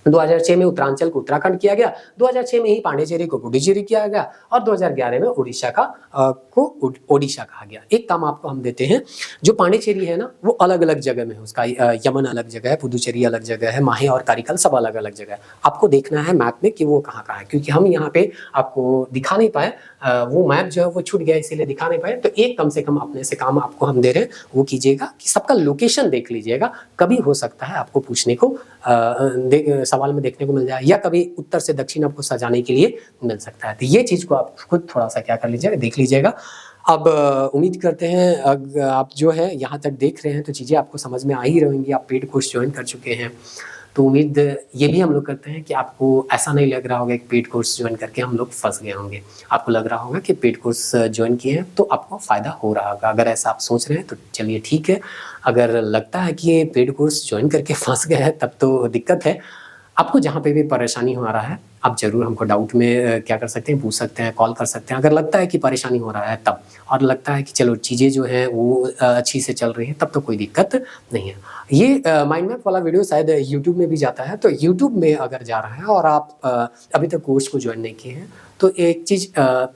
A: 2006 में उत्तरांचल को उत्तराखंड किया गया, 2006 में ही पांडिचेरी को पुडुचेरी किया गया और 2011 में उड़ीसा को ओडिशा कहा गया। एक काम आपको हम देते हैं, जो पांडिचेरी है ना वो अलग अलग जगह में है, उसका यमन अलग जगह है, पुडुचेरी अलग जगह है, माहे और कारिकल सब अलग अलग जगह है। आपको देखना है मैप में कि वो कहाँ कहाँ है, क्योंकि हम यहाँ पे आपको दिखा नहीं पाए, वो मैप जो है वो छूट गया इसीलिए दिखा नहीं पाए। तो एक कम से कम अपने से काम आपको हम दे रहे हैं, वो कीजिएगा कि सबका लोकेशन देख लीजिएगा, कभी हो सकता है आपको पूछने को सवाल में देखने को मिल जाए, या कभी उत्तर से दक्षिण आपको सजाने के लिए मिल सकता है। तो ये चीज को आप खुद थोड़ा सा क्या कर लीजिएगा, देख लीजिएगा। अब उम्मीद करते हैं आप जो है यहाँ तक देख रहे हैं तो चीज़ें आपको समझ में आ ही रहेंगी। आप पेड कोर्स ज्वाइन कर चुके हैं तो उम्मीद ये भी हम लोग करते हैं कि आपको ऐसा नहीं लग रहा होगा कि पेड कोर्स ज्वाइन करके हम लोग फंस गए होंगे। आपको लग रहा होगा कि पेड कोर्स ज्वाइन किए हैं तो आपको फ़ायदा हो रहा होगा। अगर ऐसा आप सोच रहे हैं तो चलिए ठीक है, अगर लगता है कि ये पेड कोर्स ज्वाइन करके फंस गए हैं तब तो दिक्कत है। आपको जहाँ पे भी परेशानी हो रहा है आप ज़रूर हमको डाउट में क्या कर सकते हैं, पूछ सकते हैं, कॉल कर सकते हैं। अगर लगता है कि परेशानी हो रहा है तब, और लगता है कि चलो चीज़ें जो हैं वो अच्छी से चल रही हैं तब तो कोई दिक्कत नहीं है। ये माइंड मैप वाला वीडियो शायद यूट्यूब में भी जाता है, तो यूट्यूब में अगर जा रहा है और आप अभी तक कोर्स को ज्वाइन नहीं किए हैं तो एक चीज़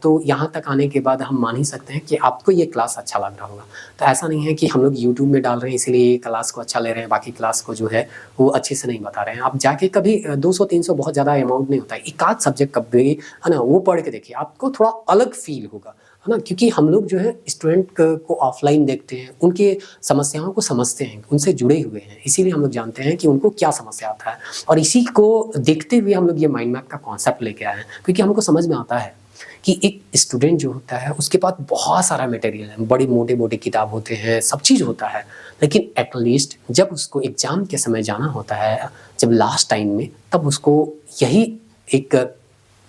A: तो यहाँ तक आने के बाद हम मान ही सकते हैं कि आपको ये क्लास अच्छा लग रहा होगा। तो ऐसा नहीं है कि हम लोग यूट्यूब में डाल रहे हैं इसीलिए ये क्लास को अच्छा ले रहे हैं, बाकी क्लास को जो है वो अच्छे से नहीं बता रहे हैं। आप जाके कभी 200-300 बहुत ज़्यादा अमाउंट नहीं होता है, एक आध सब्जेक्ट कभी है ना वो पढ़ के देखिए, आपको थोड़ा अलग फील होगा, है ना। क्योंकि हम लोग जो है स्टूडेंट को ऑफलाइन देखते हैं, उनके समस्याओं को समझते हैं, उनसे जुड़े हुए हैं, इसीलिए हम लोग जानते हैं कि उनको क्या समस्या आता है। और इसी को देखते हुए हम लोग ये माइंड मैप का कॉन्सेप्ट लेके आए हैं, क्योंकि हमको समझ में आता है कि एक स्टूडेंट जो होता है उसके पास बहुत सारा मटेरियल है, बड़े मोटे मोटे किताब होते हैं, सब चीज़ होता है, लेकिन एटलीस्ट जब उसको एग्ज़ाम के समय जाना होता है, जब लास्ट टाइम में, तब उसको यही एक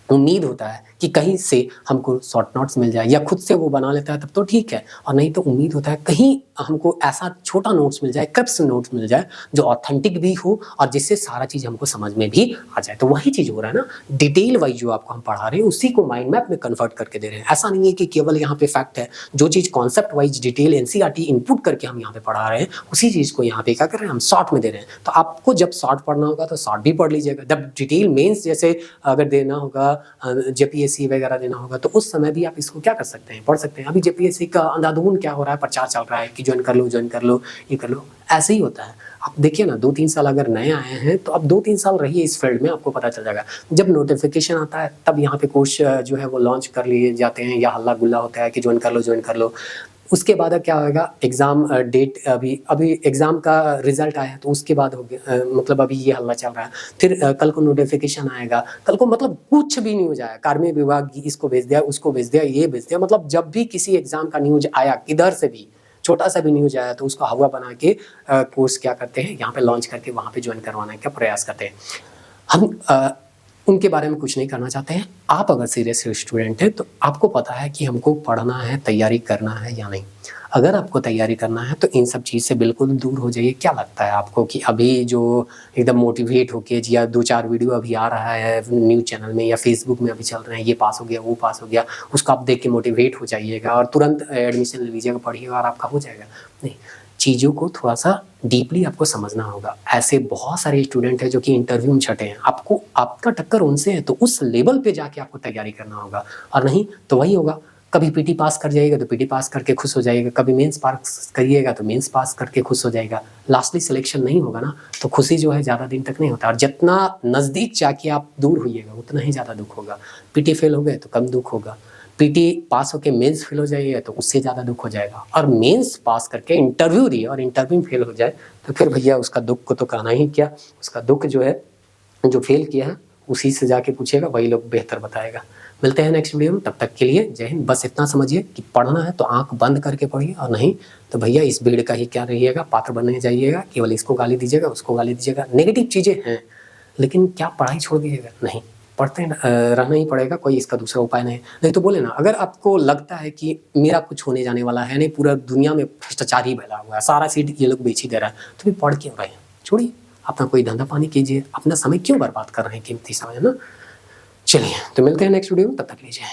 A: उम्मीद होता है कि कहीं से हमको शॉर्ट नोट्स मिल जाए, या खुद से वो बना लेता है तब तो ठीक है, और नहीं तो उम्मीद होता है कहीं हमको ऐसा छोटा नोट्स मिल जाए, क्रिप्स नोट्स मिल जाए जो ऑथेंटिक भी हो और जिससे सारा चीज़ हमको समझ में भी आ जाए। तो वही चीज़ हो रहा है ना, डिटेल वाइज जो आपको हम पढ़ा रहे हैं उसी को माइंड मैप में कन्वर्ट करके दे रहे हैं। ऐसा नहीं है कि केवल यहाँ पे फैक्ट है, जो चीज़ concept wise detail NCERT input करके हम यहाँ पे पढ़ा रहे हैं उसी चीज़ को यहाँ पे क्या कर रहे हैं, हम शॉर्ट में दे रहे हैं। तो आपको जब शॉर्ट पढ़ना होगा तो शॉर्ट भी पढ़ लीजिएगा, जब डिटेल मेन्स जैसे अगर देना होगा, जेपीएससी वगैरह देना होगा, तो उस समय भी आप इसको क्या कर सकते हैं, पढ़ सकते हैं। अभी जेपीएससी का अंधाधुन क्या हो रहा है, प्रचार चल रहा है कि ज्वाइन कर लो, ये कर लो, ऐसे ही होता है। आप देखिए ना, 2-3 साल अगर नए आए हैं तो अब 2-3 साल रहिए इस फील्ड में, आपको पता चल जाएगा। जब नोटिफिकेशन आता है तब यहाँ पे कोर्स जो है वो लॉन्च कर लिए जाते हैं, या हल्ला गुल्ला होता है कि ज्वाइन कर लो। उसके बाद अब क्या होगा, एग्ज़ाम डेट अभी एग्ज़ाम का रिज़ल्ट आया तो उसके बाद हो गया, मतलब अभी ये हल्ला चल रहा है। फिर कल को नोटिफिकेशन आएगा, कल को मतलब कुछ भी नहीं हो जाए, कार्मिक विभाग इसको भेज दिया, उसको भेज दिया, ये भेज दिया, मतलब जब भी किसी एग्ज़ाम का न्यूज़ आया, किधर से भी छोटा सा भी न्यूज़ आया तो उसको हवा बना के कोर्स क्या करते हैं, यहाँ पे लॉन्च करके वहाँ पे ज्वाइन करवाने का प्रयास करते हैं। हम उनके बारे में कुछ नहीं करना चाहते हैं। आप अगर सीरियस स्टूडेंट हैं तो आपको पता है कि हमको पढ़ना है, तैयारी करना है या नहीं। अगर आपको तैयारी करना है तो इन सब चीज़ से बिल्कुल दूर हो जाइए। क्या लगता है आपको कि अभी जो एकदम मोटिवेट होके या 2-4 वीडियो अभी आ रहा है न्यूज़ चैनल में या फेसबुक में अभी चल रहे हैं, ये पास हो गया, वो पास हो गया, उसको आप देख के मोटिवेट हो जाइएगा और तुरंत एडमिशन ले लीजिएगा, पढ़िएगा और आपका हो जाएगा? नहीं, चीज़ों को थोड़ा सा डीपली आपको समझना होगा। ऐसे बहुत सारे स्टूडेंट हैं जो कि इंटरव्यू में छटे हैं, आपको आपका टक्कर उनसे है तो उस लेवल पे जाके आपको तैयारी करना होगा, और नहीं तो वही होगा, कभी पीटी पास कर जाइएगा तो पीटी पास करके खुश हो जाइएगा, कभी मेंस पास करिएगा तो मेंस पास करके खुश हो जाएगा, लास्टली सिलेक्शन नहीं होगा ना, तो खुशी जो है ज़्यादा दिन तक नहीं होता। और जितना नज़दीक जाके आप दूर होइएगा उतना ही ज़्यादा दुख होगा। पीटी फेल हो गए तो कम दुख होगा, पीटी पास होके मेंस फेल हो जाइए तो उससे ज़्यादा दुख हो जाएगा, और मेंस पास करके इंटरव्यू दिए और इंटरव्यू फेल हो जाए तो फिर भैया उसका दुख को तो कहना ही क्या, उसका दुख जो है जो फेल किया है उसी से जाके पूछेगा, वही लोग बेहतर बताएगा। मिलते हैं नेक्स्ट वीडियो में, तब तक के लिए जय हिंद। बस इतना समझिए कि पढ़ना है तो आंख बंद करके पढ़िए, और नहीं तो भैया इस भीड़ का ही क्या रहिएगा, पात्र बनने जाइएगा, केवल इसको गाली दीजिएगा, उसको गाली दीजिएगा। नेगेटिव चीज़ें हैं लेकिन क्या पढ़ाई छोड़ दीजिएगा? नहीं, पढ़ते रहना ही पड़ेगा, कोई इसका दूसरा उपाय नहीं। नहीं तो बोले ना, अगर आपको लगता है कि मेरा कुछ होने जाने वाला है नहीं, पूरा दुनिया में भ्रष्टाचार ही फैला हुआ है, सारा सीट ये लोग बेच ही दे रहा है, तो फिर पढ़ क्यों रहे हैं? छोड़िए, अपना कोई धंधा पानी कीजिए, अपना समय क्यों बर्बाद कर रहे हैं, कीमती समय है ना। चलिए, तो मिलते हैं नेक्स्ट वीडियो में, तब तक लीजिए।